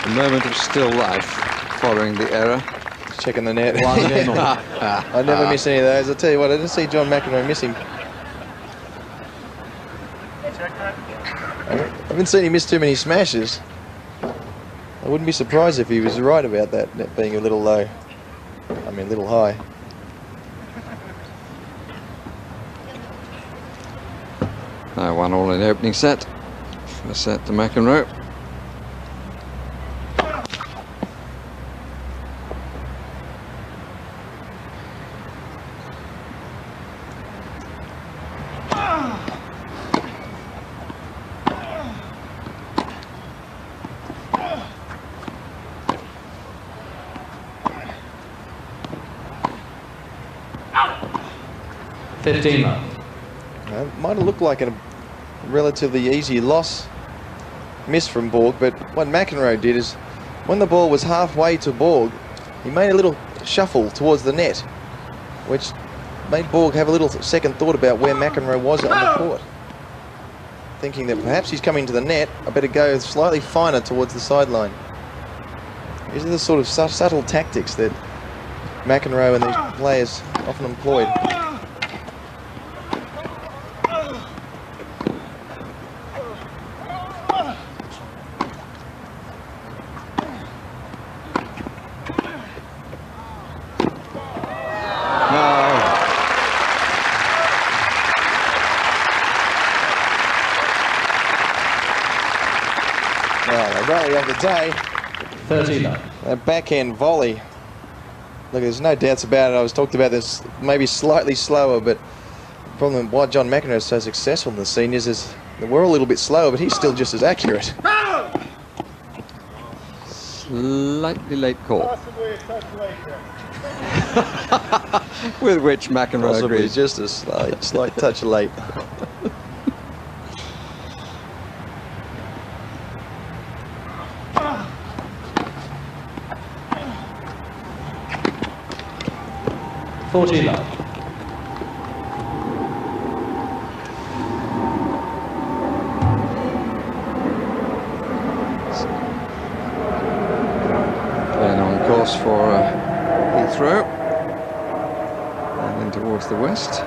A moment of still life following the error. Checking the net. One game on. I never miss any of those. I'll tell you what, I didn't see John McEnroe miss him. I haven't seen him miss too many smashes. I wouldn't be surprised if he was right about that net being a little low. I mean, a little high. Now 1-all in the opening set. First set to McEnroe. It might have looked like a relatively easy miss from Borg, but what McEnroe did is when the ball was halfway to Borg, he made a little shuffle towards the net, which made Borg have a little second thought about where McEnroe was on the court, thinking that perhaps he's coming to the net, I better go slightly finer towards the sideline. These are the sort of subtle tactics that McEnroe and these players often employed. Of the day, 13. A backhand volley. Look, there's no doubts about it. I was talked about this maybe slightly slower, but the problem why John McEnroe is so successful in the seniors is that we're a little bit slower, but he's still just as accurate. Slightly late call. With which McEnroe Possibly agrees. just a slight touch late. Love. Then on course for Heathrow. And then towards the west.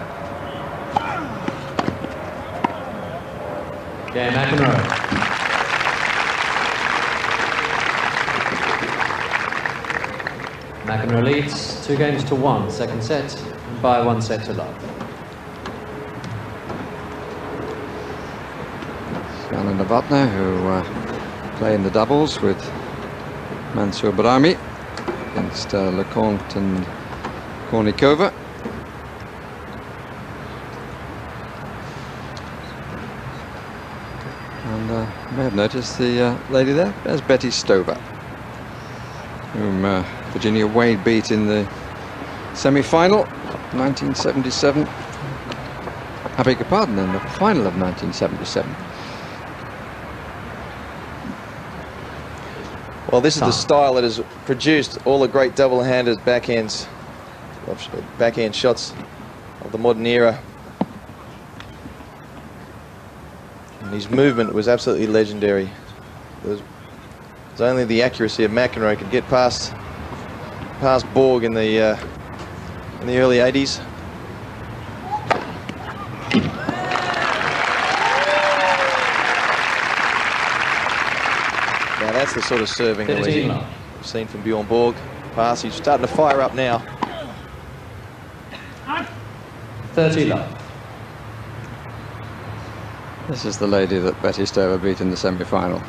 Game McEnroe. McEnroe leads 2-1, second set, by 1 set to love. Scan and Novotny, who play in the doubles with Mansour Brahmi against Leconte and Kornikova. And you may have noticed the lady there, there's Betty Stover, whom Virginia Wade beat in the semi-final 1977. I beg your pardon, in the final of 1977. Well, this is the style that has produced all the great double-handed backhand shots of the modern era. And his movement was absolutely legendary. It was only the accuracy of McEnroe could get past Borg in the early 80s. Now that's the sort of serving that we've seen from Bjorn Borg. Pass, he's starting to fire up now. 30 love. This is the lady that Betty Stover beat in the semi-final.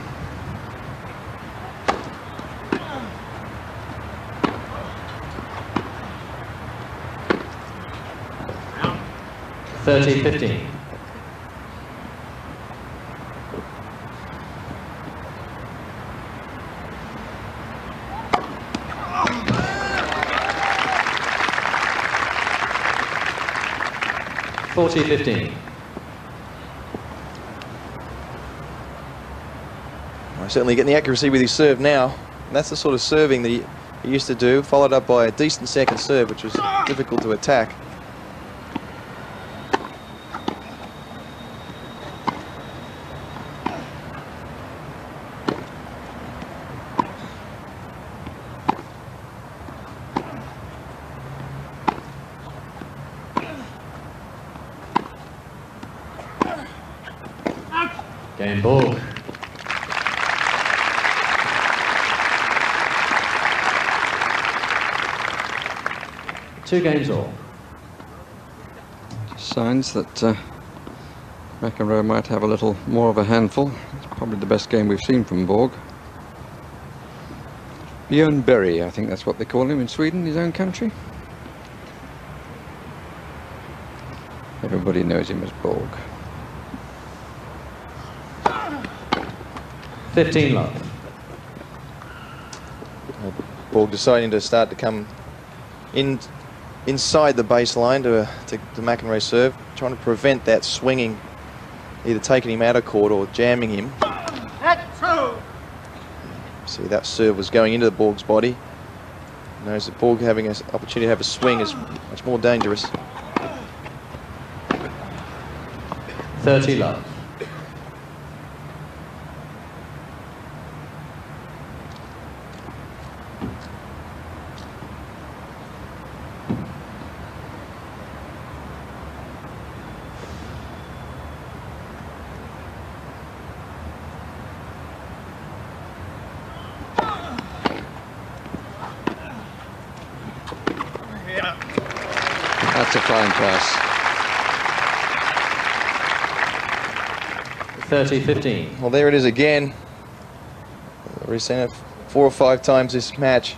$30-15. 40-15. Certainly getting the accuracy with his serve now. And that's the sort of serving that he used to do, followed up by a decent second serve, which was difficult to attack. Game Borg. Two games all. Signs that McEnroe might have a little more of a handful. It's probably the best game we've seen from Borg. Bjorn, I think that's what they call him in Sweden, his own country. Everybody knows him as Borg. 15 love. Borg deciding to start to come inside the baseline to McEnroe's serve, trying to prevent that swinging, either taking him out of court or jamming him. See, that serve was going into the Borg's body. Knows that Borg having an opportunity to have a swing is much more dangerous. 30 love. That's a fine pass. 30-15. Well, there it is again. We've seen it 4 or 5 times this match.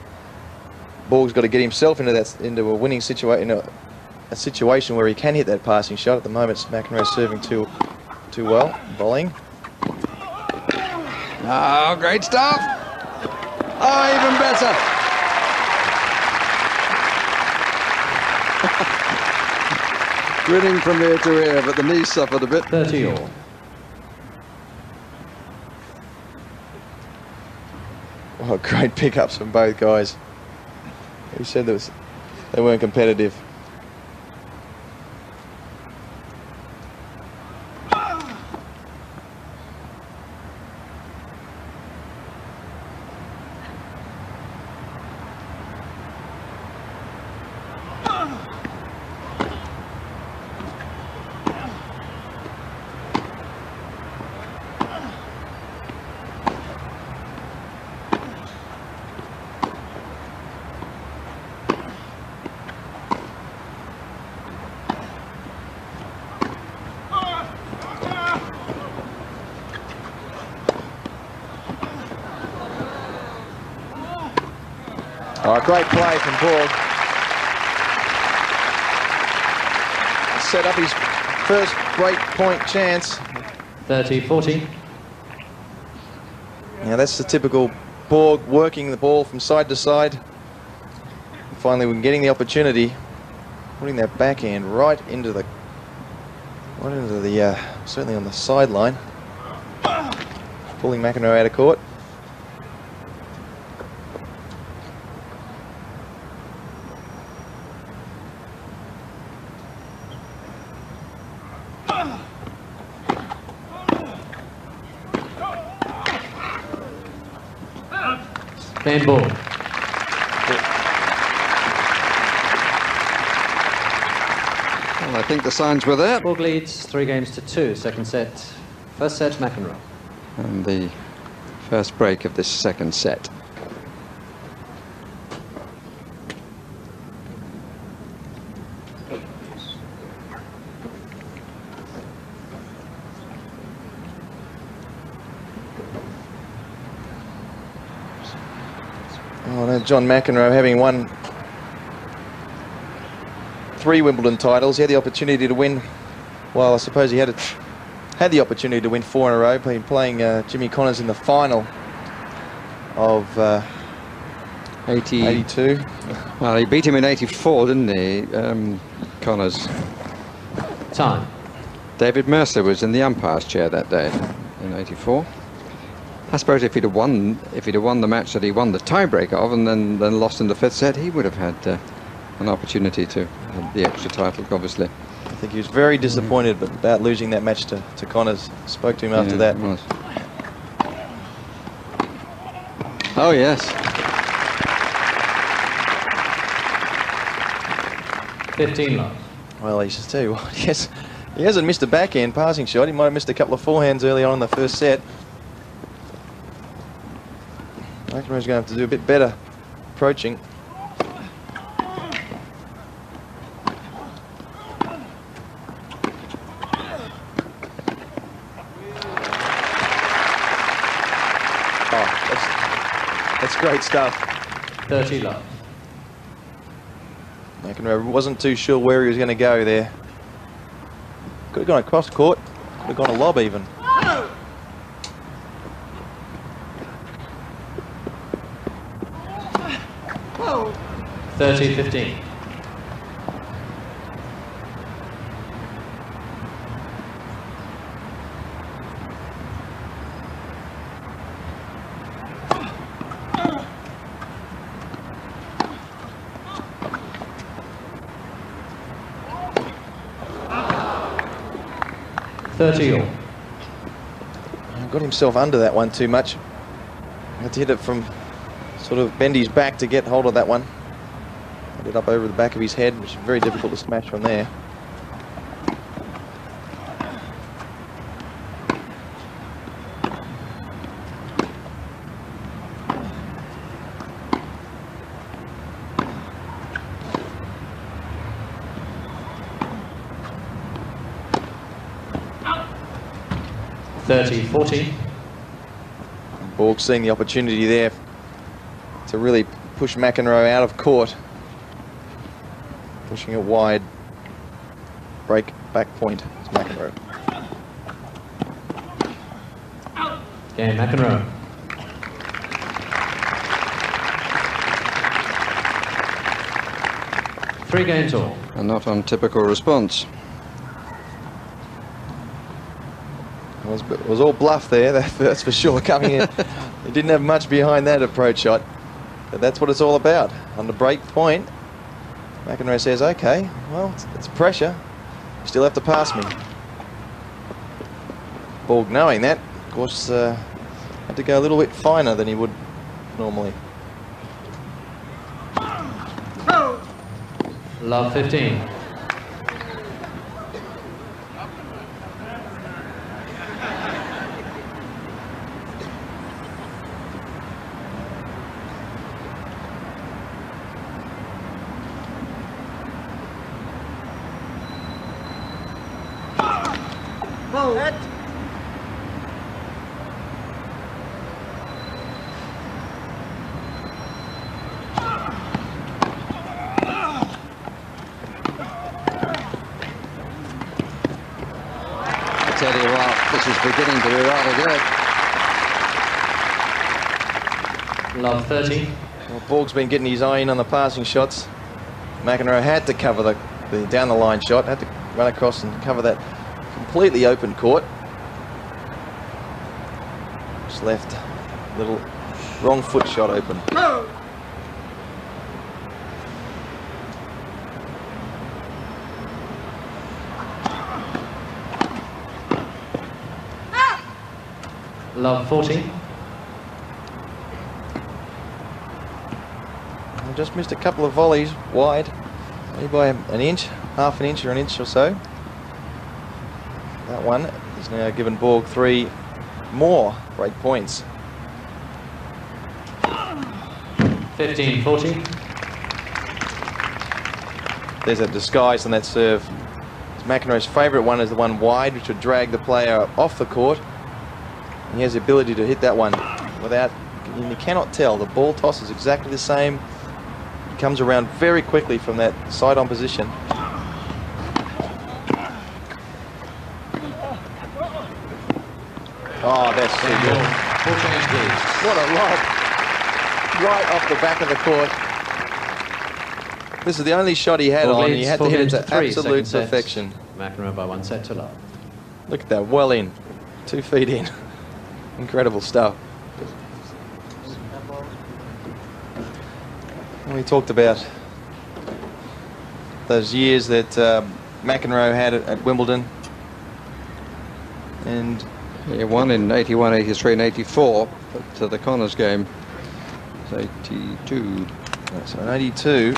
Borg's got to get himself into a winning situation, a situation where he can hit that passing shot. At the moment, McEnroe serving too well, volleying. Oh, great stuff! Oh, even better! Grinning from ear to ear, but the knee suffered a bit. 30 all. Oh, great pickups from both guys. Who said they weren't competitive? Oh, great play from Borg. Set up his first break point chance. 30-40. Now that's the typical Borg, working the ball from side to side. Finally, we're getting the opportunity, putting that backhand right into the certainly on the sideline, pulling McEnroe out of court. Game ball. Well, I think the signs were there. Borg leads 3-2, second set. First set, McEnroe. And the first break of this second set. Oh, no, John McEnroe, having won 3 Wimbledon titles, he had the opportunity to win. Well, I suppose he had the opportunity to win 4 in a row. Been playing Jimmy Connors in the final of 82. Well, he beat him in 84, didn't he, Connors? Time. David Mercer was in the umpire's chair that day in '84. I suppose if he'd have won the match that he won the tiebreak of and then lost in the 5th set, he would have had an opportunity to the extra title, obviously. I think he was very disappointed about losing that match to Connors. Spoke to him after that. Oh, yes. 15 love. Well, he just tell you what, yes, he hasn't missed a backhand passing shot. He might have missed a couple of forehands early on in the 1st set. McEnroe's going to have to do a bit better approaching. That's great stuff. 30 love. McEnroe wasn't too sure where he was going to go there. Could have gone across court. Could have gone a lob even. Whoa. 30-15. Got himself under that one too much. Had to hit it from sort of bend his back to get hold of that one. Hit it up over the back of his head, which is very difficult to smash from there. Borg seeing the opportunity there to really push McEnroe out of court. Pushing it wide. Break back point to McEnroe. Game McEnroe. Three games all. And not on typical response. It was all bluff there, that's for sure, coming in. He didn't have much behind that approach shot. But that's what it's all about. On the break point, McEnroe says, okay, well, it's pressure. You still have to pass me. Borg, knowing that, of course, had to go a little bit finer than he would normally. Love 15. Beginning to be rather good. Love 30. Well, Borg's been getting his eye in on the passing shots. McEnroe had to cover the down the line shot, had to run across and cover that completely open court. Just left a little wrong foot shot open. Love 40. I just missed a couple of volleys wide, maybe by an inch, half an inch or an inch or so. That one is now given Borg 3 more break points. 15-40. There's a disguise on that serve. McEnroe's favourite one is the one wide, which would drag the player off the court. He has the ability to hit that one without, you cannot tell. The ball toss is exactly the same. He comes around very quickly from that side-on position. Oh, that's too good. What a lob. Right off the back of the court. This is the only shot he had on. He had to hit it to absolute perfection. McEnroe by 1 set to love. Look at that, well in, 2 feet in. Incredible stuff. And we talked about those years that McEnroe had at Wimbledon. And he won in 81, 83 and 84, but the Connors game was 82. So in 82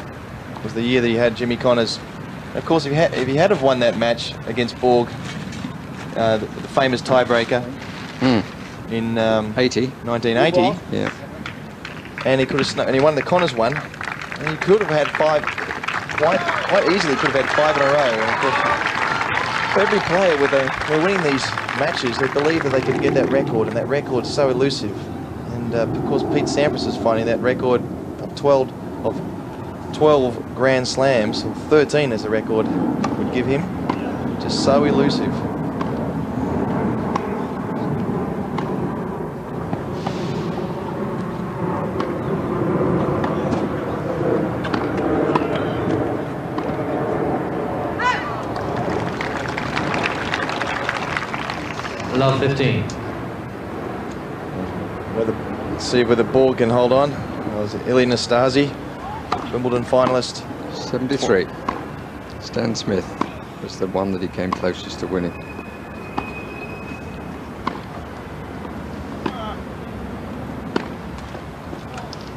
was the year that he had Jimmy Connors. Of course, if he had have won that match against Borg, the famous tiebreaker in 1980, yeah, and he could have and he won the Connors one, and he could have had 5 quite easily. Could have had 5 in a row. And of course, for every player when they're winning these matches, they believe that they can get that record, and that record's so elusive. And of course, Pete Sampras is finding that record of 12 Grand Slams, or 13 as the record would give him, just so elusive. Love 15. Let's see whether Borg can hold on. That was Ili Nastasi, Wimbledon finalist. 73. Stan Smith was the one that he came closest to winning.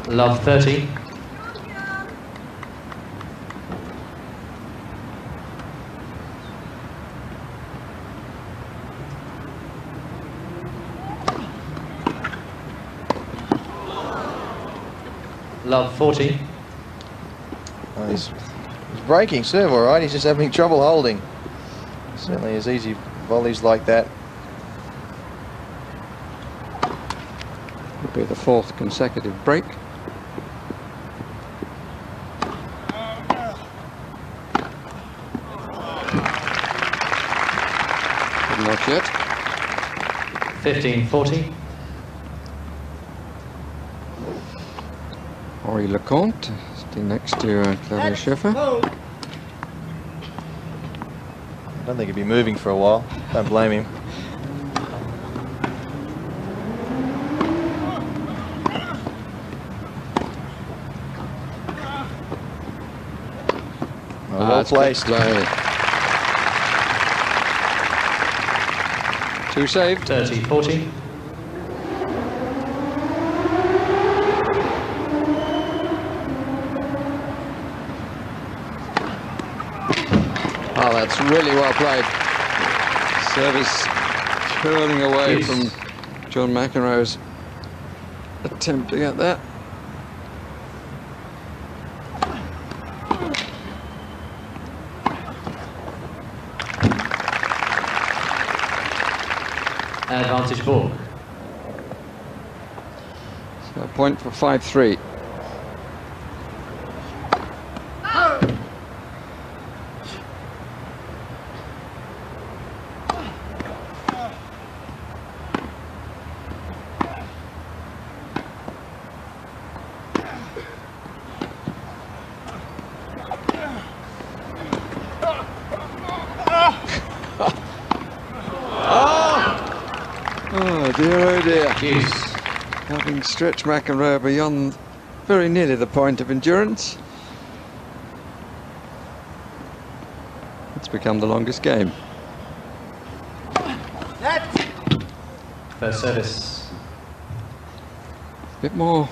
Love 30. Love 40. Oh, he's breaking serve all right, he's just having trouble holding. Certainly as easy volleys like that. Would be the 4th consecutive break. Not yet. 15-40. Henri Lecomte sitting next to Claudia Schiffer. I don't think he'd be moving for a while. Don't blame him. Well placed. Two saved. 30-40. Oh, that's really well played. Service curling away from John McEnroe's attempt to get that. Advantage Borg. So a point for 5-3. Oh dear. Jeez. Having stretched McEnroe beyond very nearly the point of endurance. It's become the longest game. First service. A bit more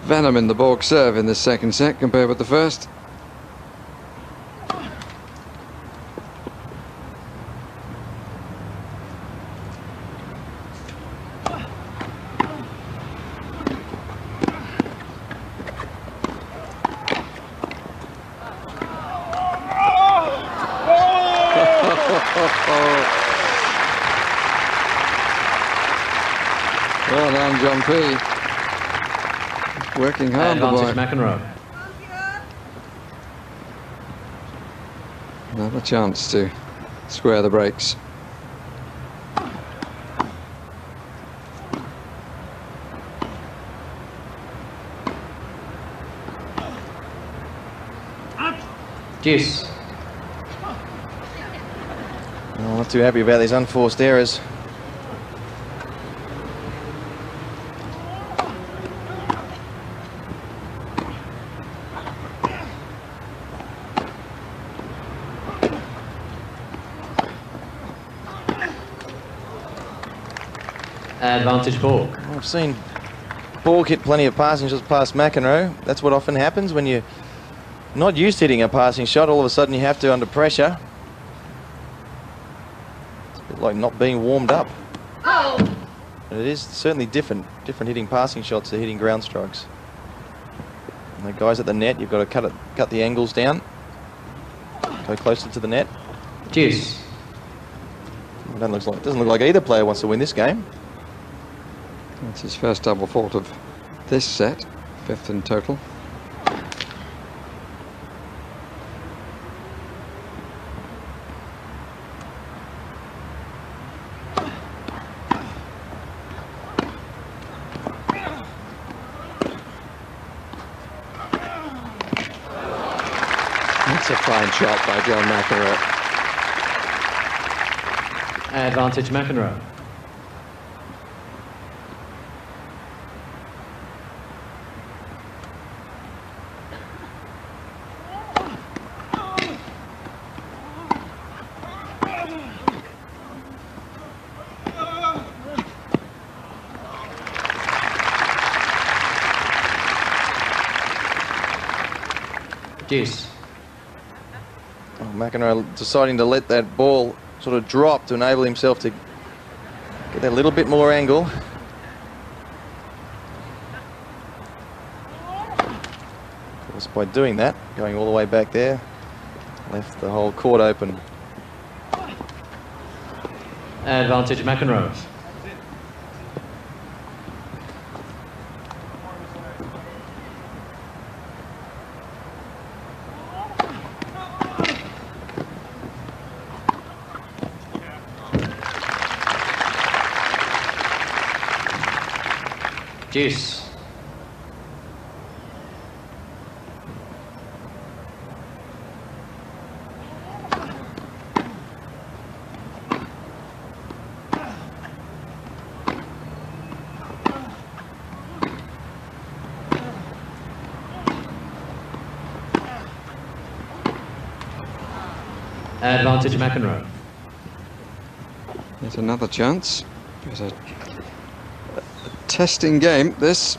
venom in the Borg serve in this second set compared with the first. Well done, John P. Working hard, the boy. Advantage McEnroe. Another chance to square the breaks. Deuce. Not too happy about these unforced errors. Advantage Borg. I've seen Borg hit plenty of passing shots past McEnroe. That's what often happens when you're not used to hitting a passing shot. All of a sudden you have to under pressure. It's a bit like not being warmed up. And it is certainly different hitting passing shots to hitting ground strikes. And the guys at the net, you've got to cut the angles down. Go closer to the net. Deuce. It doesn't look like either player wants to win this game. That's his first double fault of this set, 5th in total. That's a fine shot by John McEnroe. Advantage McEnroe. Deuce. Oh, McEnroe deciding to let that ball sort of drop to enable himself to get that little bit more angle. Of course, by doing that, going all the way back there, left the whole court open. Advantage McEnroe. Deuce. Advantage McEnroe. There's another chance. There's a testing game, this.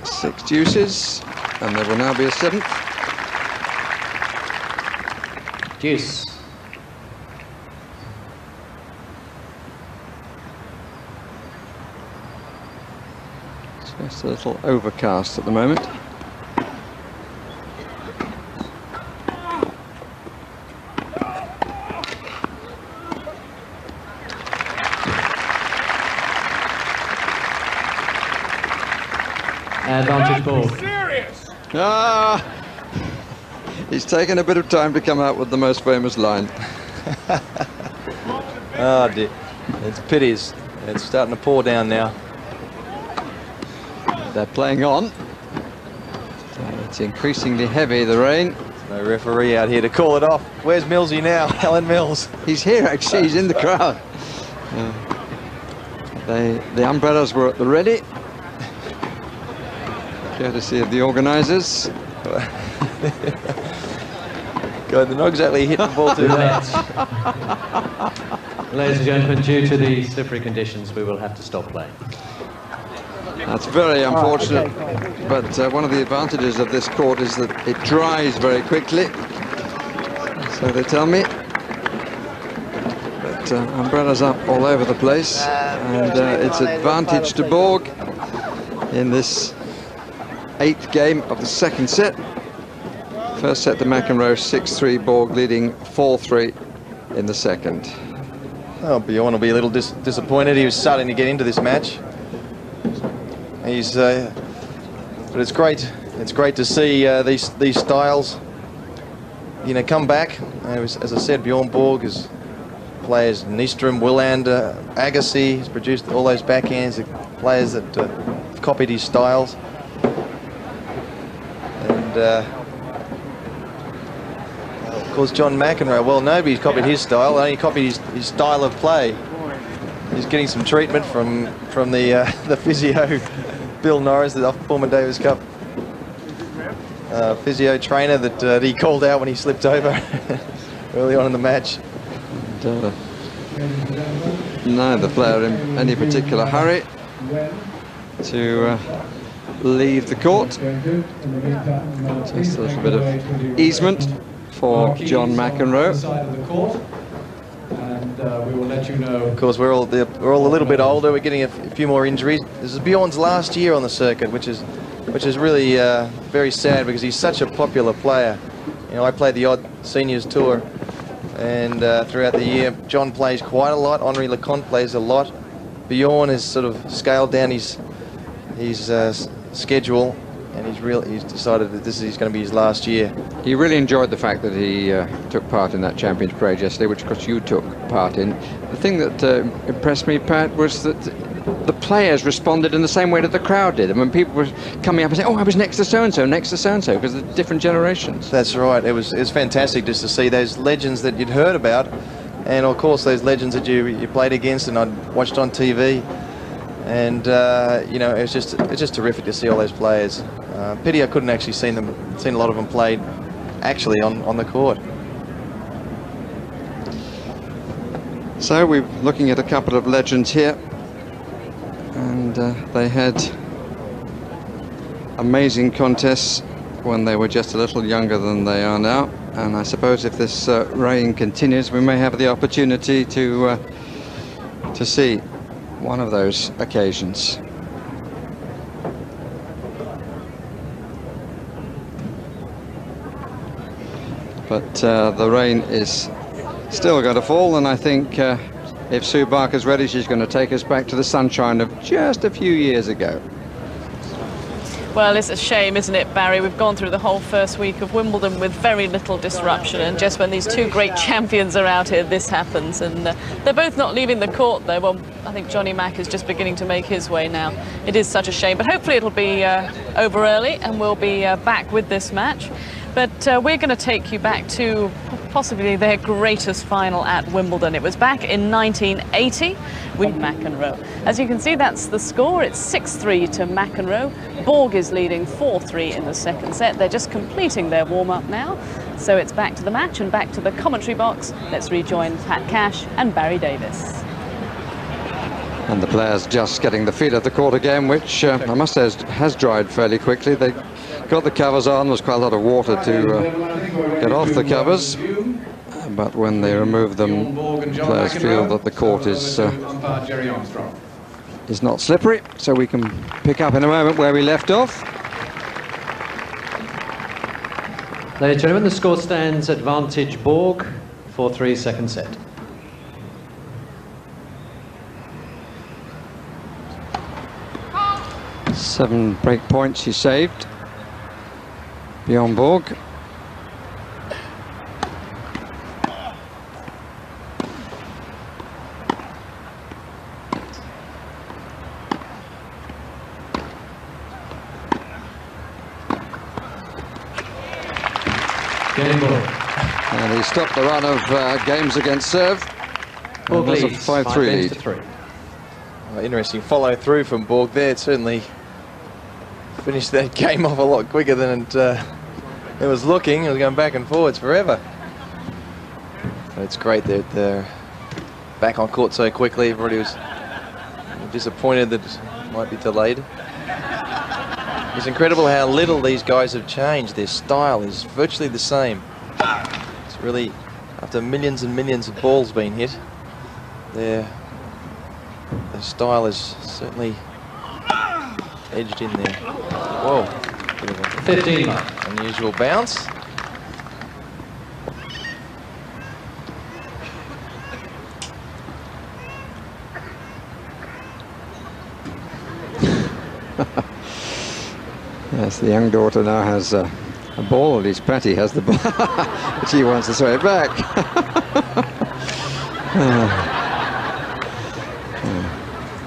6 deuces, and there will now be a 7th. Deuce. It's just a little overcast at the moment. Advantage Borg. Ah! He's taken a bit of time to come out with the most famous line. Oh dear, it's pities. It's starting to pour down now. They're playing on. It's increasingly heavy, the rain. No referee out here to call it off. Where's Millsy now? Alan Mills. He's here actually, he's in the crowd. The umbrellas were at the ready. Courtesy of the organisers. God, they're not exactly hitting the ball too hard. Ladies and gentlemen, due to the slippery conditions, we will have to stop playing. That's very unfortunate, but one of the advantages of this court is that it dries very quickly, so they tell me. But umbrellas up all over the place, and it's advantage to Borg in this 8th game of the 2nd set. First set to McEnroe, 6-3, Borg leading 4-3 in the 2nd. Oh, Bjorn will be a little disappointed. He was starting to get into this match. But it's great. It's great to see these styles, you know, come back. As I said, Bjorn Borg is players Nystrom, Willander, Agassi. He's produced all those backhands. Players that have copied his styles. And Of course, John McEnroe, well, nobody's copied his style, only copied his style of play. He's getting some treatment from the physio, Bill Norris, the former Davis Cup physio trainer that he called out when he slipped over early on in the match. Neither player in any particular hurry to leave the court. Just a little bit of easement for John McEnroe. We will let you know. Of course, we're all a little bit older. We're getting a few more injuries. This is Bjorn's last year on the circuit, which is really very sad because he's such a popular player. You know, I played the odd seniors tour, and throughout the year, John plays quite a lot. Henri Leconte plays a lot. Bjorn has sort of scaled down his schedule, and he's decided that this is going to be his last year. He really enjoyed the fact that he took part in that Champions Parade yesterday, which of course you took part in. The thing that impressed me, Pat, was that the players responded in the same way that the crowd did. And when people were coming up and saying, "Oh, I was next to so-and-so, next to so-and-so," because of the different generations. That's right. It was fantastic just to see those legends that you'd heard about, and of course those legends that you played against and I'd watched on TV. And you know, it's just terrific to see all those players. Pity I couldn't actually seen a lot of them played actually on the court. So we're looking at a couple of legends here, and they had amazing contests when they were just a little younger than they are now. And I suppose if this rain continues, we may have the opportunity to see one of those occasions. But the rain is still going to fall, and I think if Sue Barker's ready, she's going to take us back to the sunshine of just a few years ago. Well, it's a shame, isn't it, Barry? We've gone through the whole first week of Wimbledon with very little disruption, and just when these two great champions are out here, this happens. And they're both not leaving the court, though. Well, I think Johnny Mack is just beginning to make his way now. It is such a shame, but hopefully it'll be over early, and we'll be back with this match. But we're going to take you back to possibly their greatest final at Wimbledon. It was back in 1980 with McEnroe. As you can see, that's the score. It's 6-3 to McEnroe. Borg is leading 4-3 in the second set. They're just completing their warm-up now. So it's back to the match and back to the commentary box. Let's rejoin Pat Cash and Barry Davis. And the players just getting the feel of the court again, which I must say has dried fairly quickly. They got the covers on. There's quite a lot of water to get off the covers, but when they remove them, players feel that the court is not slippery, so we can pick up in a moment where we left off. Ladies and gentlemen, the score stands advantage Borg, 4-3 second set. Seven break points he saved. Bjorn Borg. And he stopped the run of games against serve. Borg leads, leads 5-3 lead. Interesting follow through from Borg there. It certainly finished that game off a lot quicker than it was looking. It was going back and forwards forever. But it's great that they're back on court so quickly. Everybody was disappointed that it might be delayed. It's incredible how little these guys have changed. Their style is virtually the same. It's really, after millions and millions of balls being hit, their style is certainly edged in there. Whoa. Bit of a 15. Unusual bounce. Yes, the young daughter now has a ball, at least Patty has the ball. She wants to throw it back.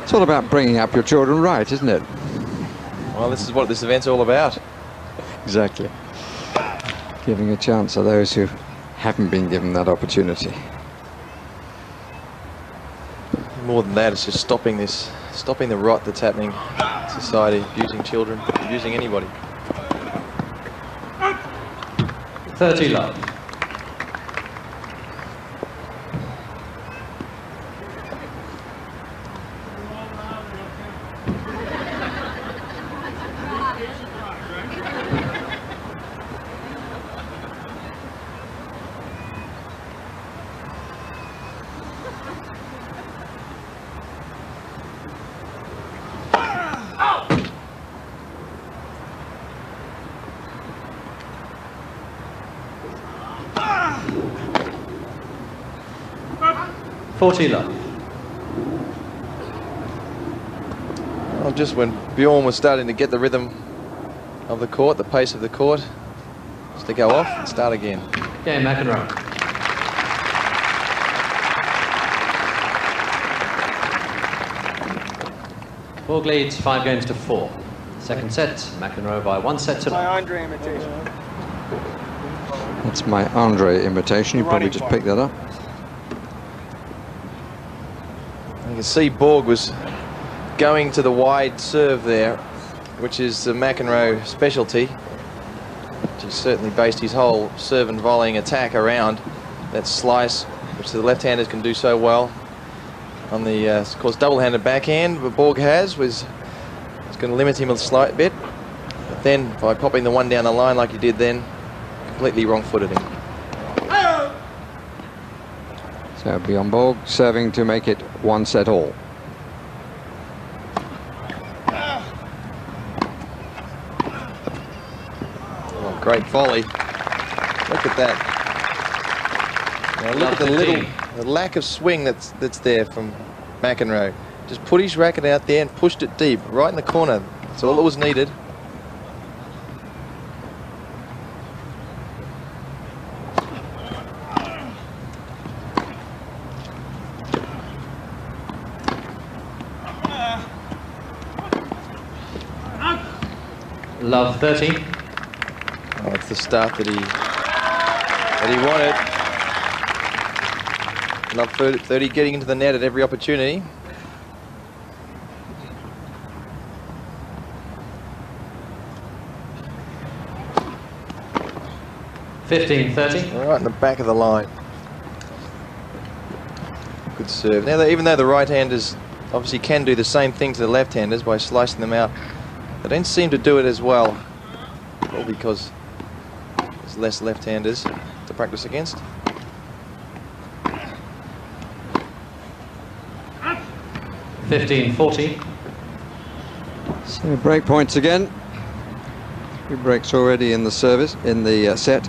It's all about bringing up your children right, isn't it? Well, this is what this event's all about. Exactly. Giving a chance to those who haven't been given that opportunity. More than that, it's just stopping the rot that's happening in society, abusing children, abusing anybody. 30 love. Well, just when Bjorn was starting to get the rhythm of the court, the pace of the court, just to go off and start again. Game McEnroe. Borg leads 5 games to 4. Second set, McEnroe by 1 set to 0. My Andre imitation. That's my Andre imitation. You probably just picked that up. You can see Borg was going to the wide serve there, which is the McEnroe specialty. He's certainly based his whole serve and volleying attack around that slice, which the left-handers can do so well. On the, of course, double-handed backhand, but Borg was going to limit him a slight bit. But then, by popping the one down the line like he did then, completely wrong-footed him. So Bjorn Borg serving to make it 1 set all. Oh, great volley. Look at that. Now look at the lack of swing that's there from McEnroe. Just put his racket out there and pushed it deep, right in the corner. That's all that was needed. Love 30. Oh, it's the start that he wanted. Love 30 getting into the net at every opportunity. Right in the back of the line. Good serve. Now, even though the right-handers obviously can do the same thing to the left-handers by slicing them out, they don't seem to do it as well. Probably because there's less left-handers to practice against. So break points again. 3 breaks already in the service, in the set.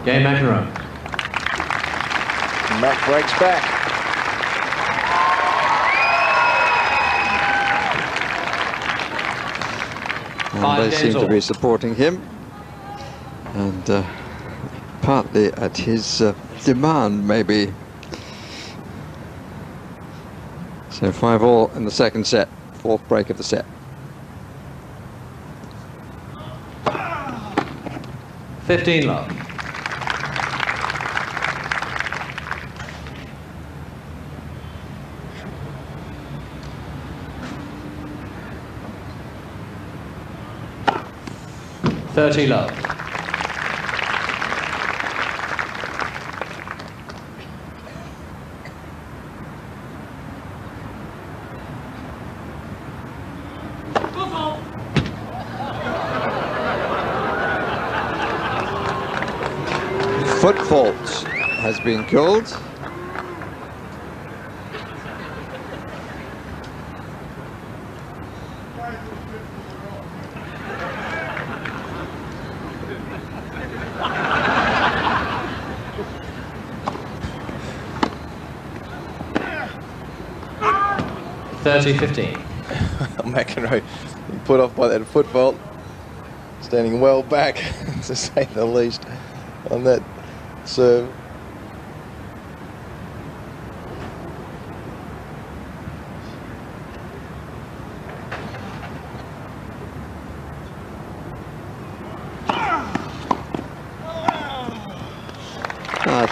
Game McEnroe. Mac breaks back. And they seem to be supporting him, and partly at his demand, maybe. So 5-all in the second set, 4th break of the set. 15 love. Love. Foot fault has been called. (30-15). McEnroe put off by that foot fault, standing well back to say the least on that serve.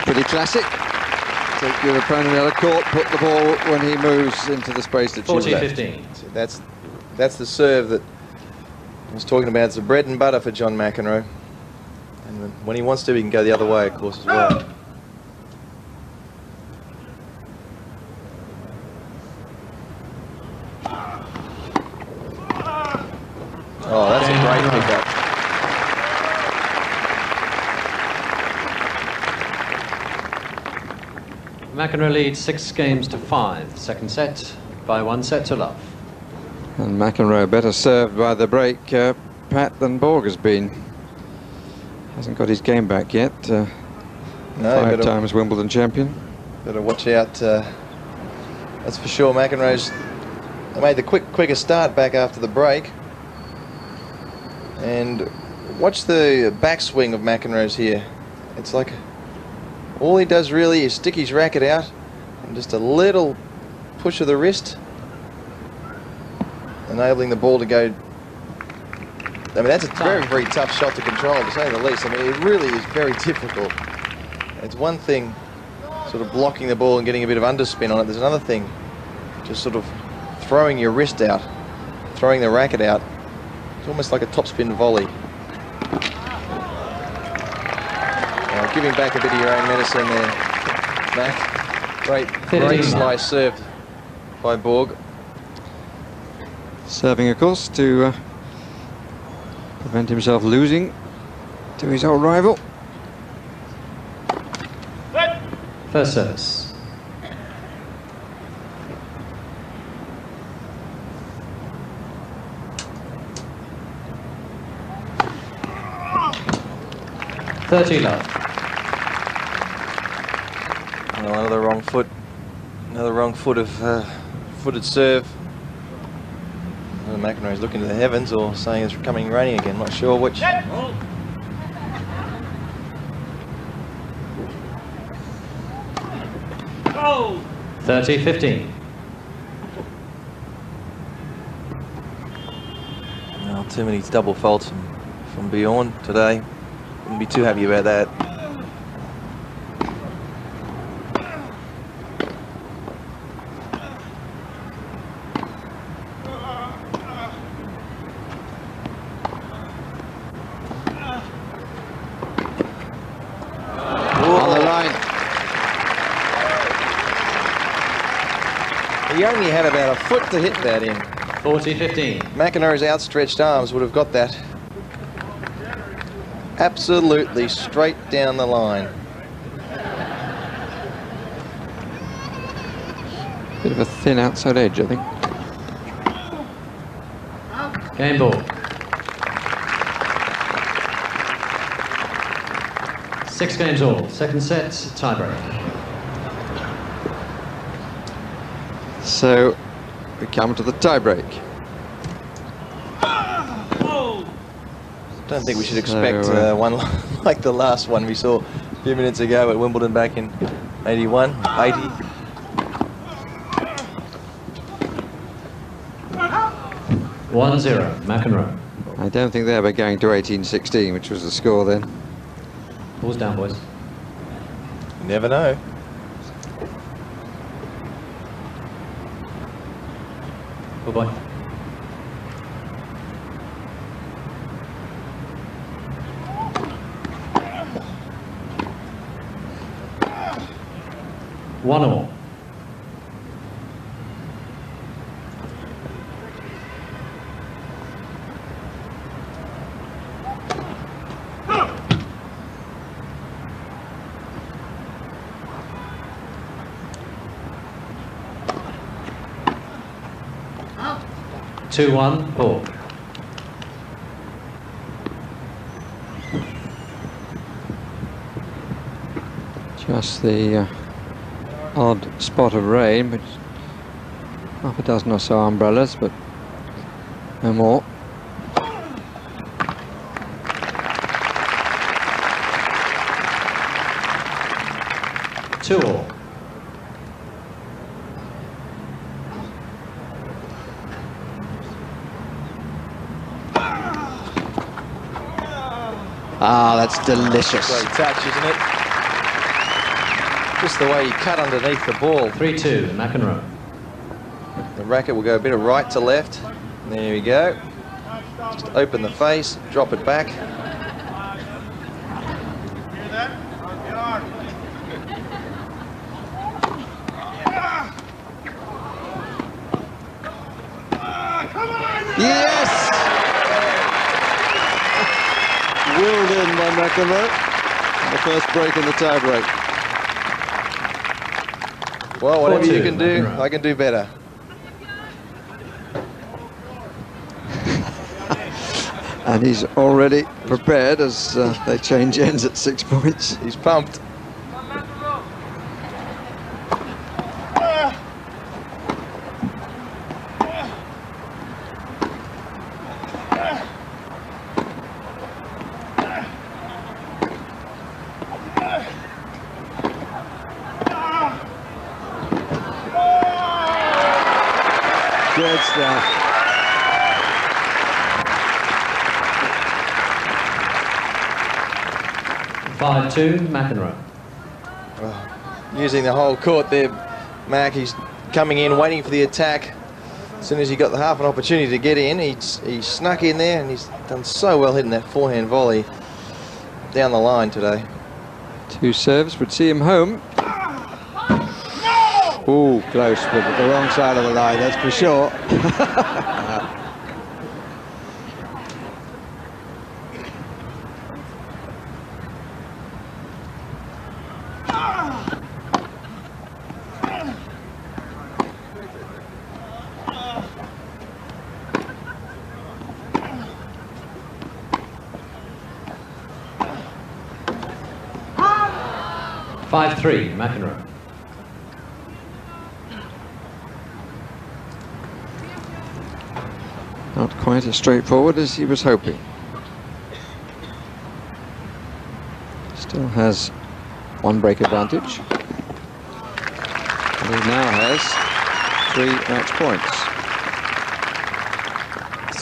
Pretty classic. Take your opponent out of court, put the ball when he moves into the space that you 40-15. So that's the serve that I was talking about. It's the bread and butter for John McEnroe. And when he wants to, he can go the other way, of course, as well. Oh, that's a great pickup. McEnroe leads 6-5. Second set by 1-0. And McEnroe better served by the break, Pat, than Borg has been. Hasn't got his game back yet. No, 5 times Wimbledon champion. Better watch out. That's for sure. McEnroe's made the quicker start back after the break. And watch the backswing of McEnroe's here. It's like all he does really is stick his racket out and just a little push of the wrist, enabling the ball to go. I mean, that's a very, very tough shot to control, to say the least. I mean, it really is very difficult. It's one thing sort of blocking the ball and getting a bit of underspin on it. There's another thing just sort of throwing your wrist out, throwing the racket out. It's almost like a topspin volley. Giving back a bit of your own medicine there, Mac. Great slice served by Borg. Serving, of course, to prevent himself losing to his old rival. First service. (30-love). Another wrong foot of footed serve. McEnroe's looking to the heavens or saying it's coming raining again. Not sure which. 30-15. Well, too many double faults from Bjorn today. Wouldn't be too happy about that. He only had about a foot to hit that in. 40-15. McEnroe's outstretched arms would have got that absolutely straight down the line. Bit of a thin outside edge, I think. Game ball. 6 games all. Second set, tiebreak. So we come to the tiebreak. Don't think we should expect one like the last one we saw a few minutes ago at Wimbledon back in 81, 80. McEnroe. I don't think they ever going to 18-16, which was the score then. Balls down, boys. You never know. Good boy. One all. 2-1, Borg. Just the odd spot of rain, but half a dozen or so umbrellas, but no more. Two all. Ah, that's delicious. Great touch, isn't it? Just the way you cut underneath the ball. 3-2, McEnroe. The racket will go a bit of right to left. There we go. Just open the face, drop it back. Yes! Wheeled in by McEnroe. The first break in the tie break. Well, whatever you can do, I can do better. And he's already prepared as they change ends at 6 points. He's pumped. Good stuff. Five-two, McEnroe. Using the whole court there, Mac. He's coming in, waiting for the attack. As soon as he got the half an opportunity to get in, he snuck in there, and he's done so well hitting that forehand volley down the line today. Two serves would see him home. Ooh, close, but the wrong side of the line, that's for sure. 5-3, McEnroe. Not quite as straightforward as he was hoping. Still has one break advantage. And he now has 3 match points.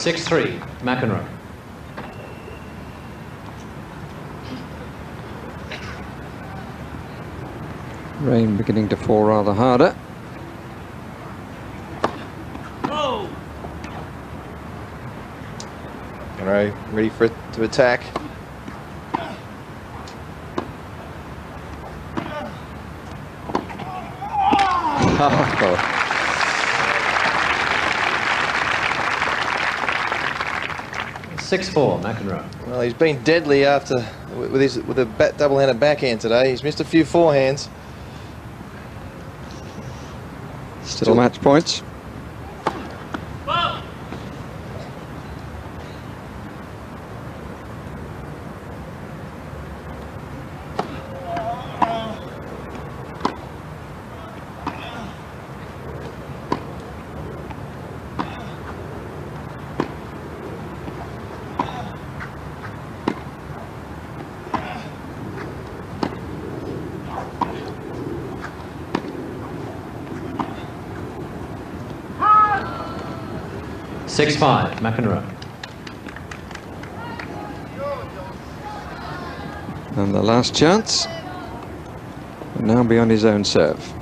6-3, McEnroe. Rain beginning to fall rather harder. McEnroe ready for it to attack. Oh. 6-4, McEnroe. Well, he's been deadly after with a double-handed backhand today. He's missed a few forehands. Still match points. Six 5, McEnroe. And the last chance will now be on his own serve.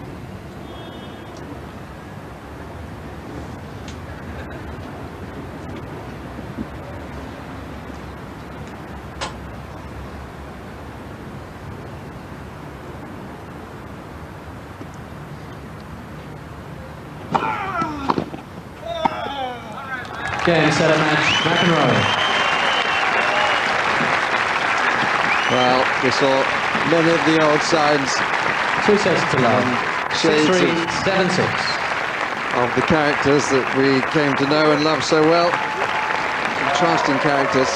Game, set, a match, McEnroe. Well, we saw many of the old signs. 2 sets to love. 6-3, 7-6. of the characters that we came to know and love so well. Contrasting characters.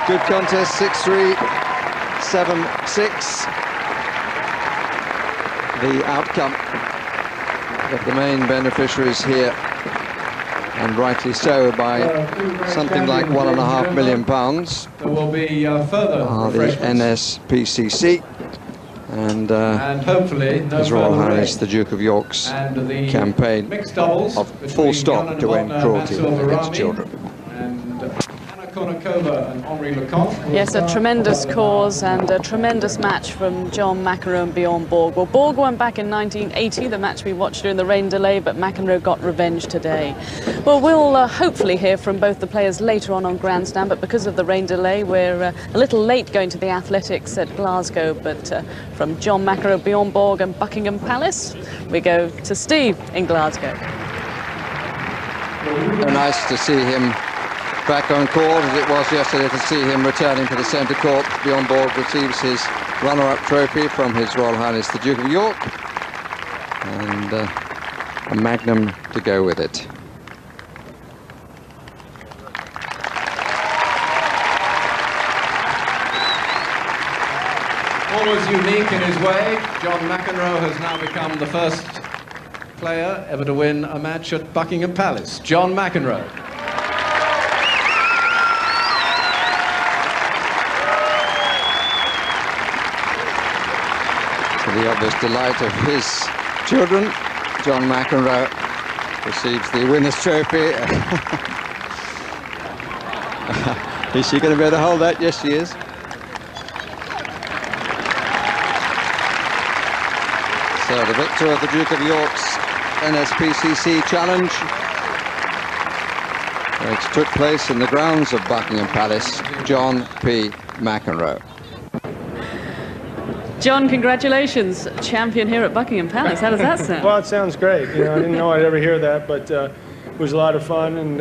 Good contest, 6-3, 7-6. The outcome of the main beneficiaries here, and rightly so, by something like £1.5 million. There will be further the NSPCC and hopefully His Royal Highness the Duke of York's campaign of full stop to end cruelty against children. And Henri Lecomte. Yes, a tremendous cause and a tremendous match from John McEnroe and Bjorn Borg. Well, Borg won back in 1980, the match we watched during the rain delay, but McEnroe got revenge today. Well, we'll hopefully hear from both the players later on Grandstand, but because of the rain delay, we're a little late going to the athletics at Glasgow. But from John McEnroe, Bjorn Borg and Buckingham Palace, we go to Steve in Glasgow. So nice to see him back on court, as it was yesterday to see him returning to the centre court. Bjorn Borg receives his runner-up trophy from His Royal Highness the Duke of York, and a magnum to go with it. Always unique in his way, John McEnroe has now become the first player ever to win a match at Buckingham Palace. John McEnroe. To the obvious delight of his children, John McEnroe receives the winner's trophy. Is she going to be able to hold that? Yes, she is. So the victor of the Duke of York's NSPCC challenge, which took place in the grounds of Buckingham Palace, John P. McEnroe. John, congratulations, champion here at Buckingham Palace. How does that sound? Well, it sounds great. You know, I didn't know I'd ever hear that, but it was a lot of fun, and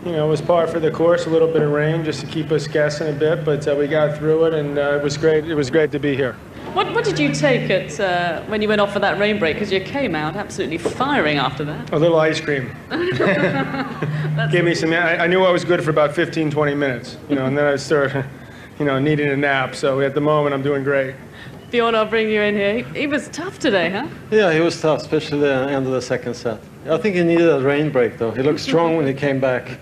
you know, it was par for the course. A little bit of rain just to keep us guessing a bit, but we got through it, and it was great. It was great to be here. What did you take at when you went off for that rain break? Because you came out absolutely firing after that. A little ice cream. Give me some. I knew I was good for about 15, 20 minutes, you know, and then I started, you know, needing a nap. So at the moment, I'm doing great. Bjorn, I'll bring you in here. He was tough today, huh? Yeah, he was tough, especially the end of the second set. I think he needed a rain break, though. He looked strong when he came back.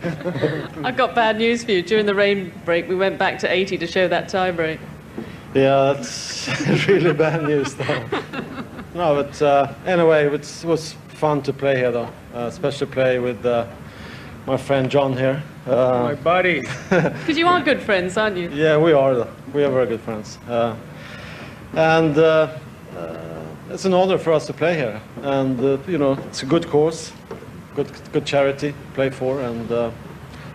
I've got bad news for you. During the rain break, we went back to 80 to show that tie break. Yeah, that's really bad news, though. No, but anyway, it was fun to play here, though. Especially play with my friend John here. My buddy. Because you are good friends, aren't you? Yeah, we are, though. We are very good friends. And it's an honor for us to play here. And, you know, it's a good cause, good charity to play for, and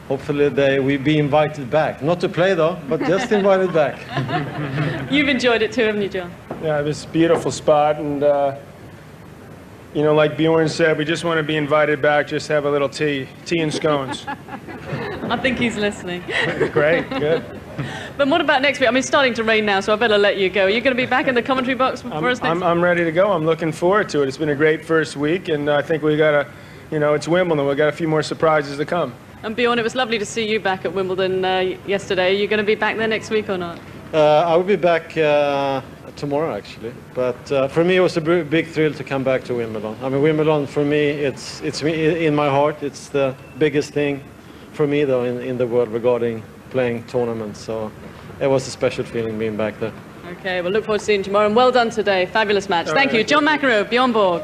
hopefully we'll be invited back. Not to play, though, but just invited back. You've enjoyed it too, haven't you, John? Yeah, it was a beautiful spot, and, you know, like Bjorn said, we just want to be invited back, just have a little tea and scones. I think he's listening. Great, good. But what about next week? I mean, it's starting to rain now, so I better let you go. Are you going to be back in the commentary box for us next week? I'm ready to go. I'm looking forward to it. It's been a great first week, and I think we got you know, it's Wimbledon. We've got a few more surprises to come. And Bjorn, it was lovely to see you back at Wimbledon yesterday. Are you going to be back there next week or not? I will be back tomorrow, actually. But for me, it was a big thrill to come back to Wimbledon. I mean, Wimbledon, for me, it's in my heart. It's the biggest thing for me, though, in the world regarding playing tournaments. So it was a special feeling being back there. Okay, we'll look forward to seeing you tomorrow. And well done today. Fabulous match. Thank you. John McEnroe, Bjorn Borg.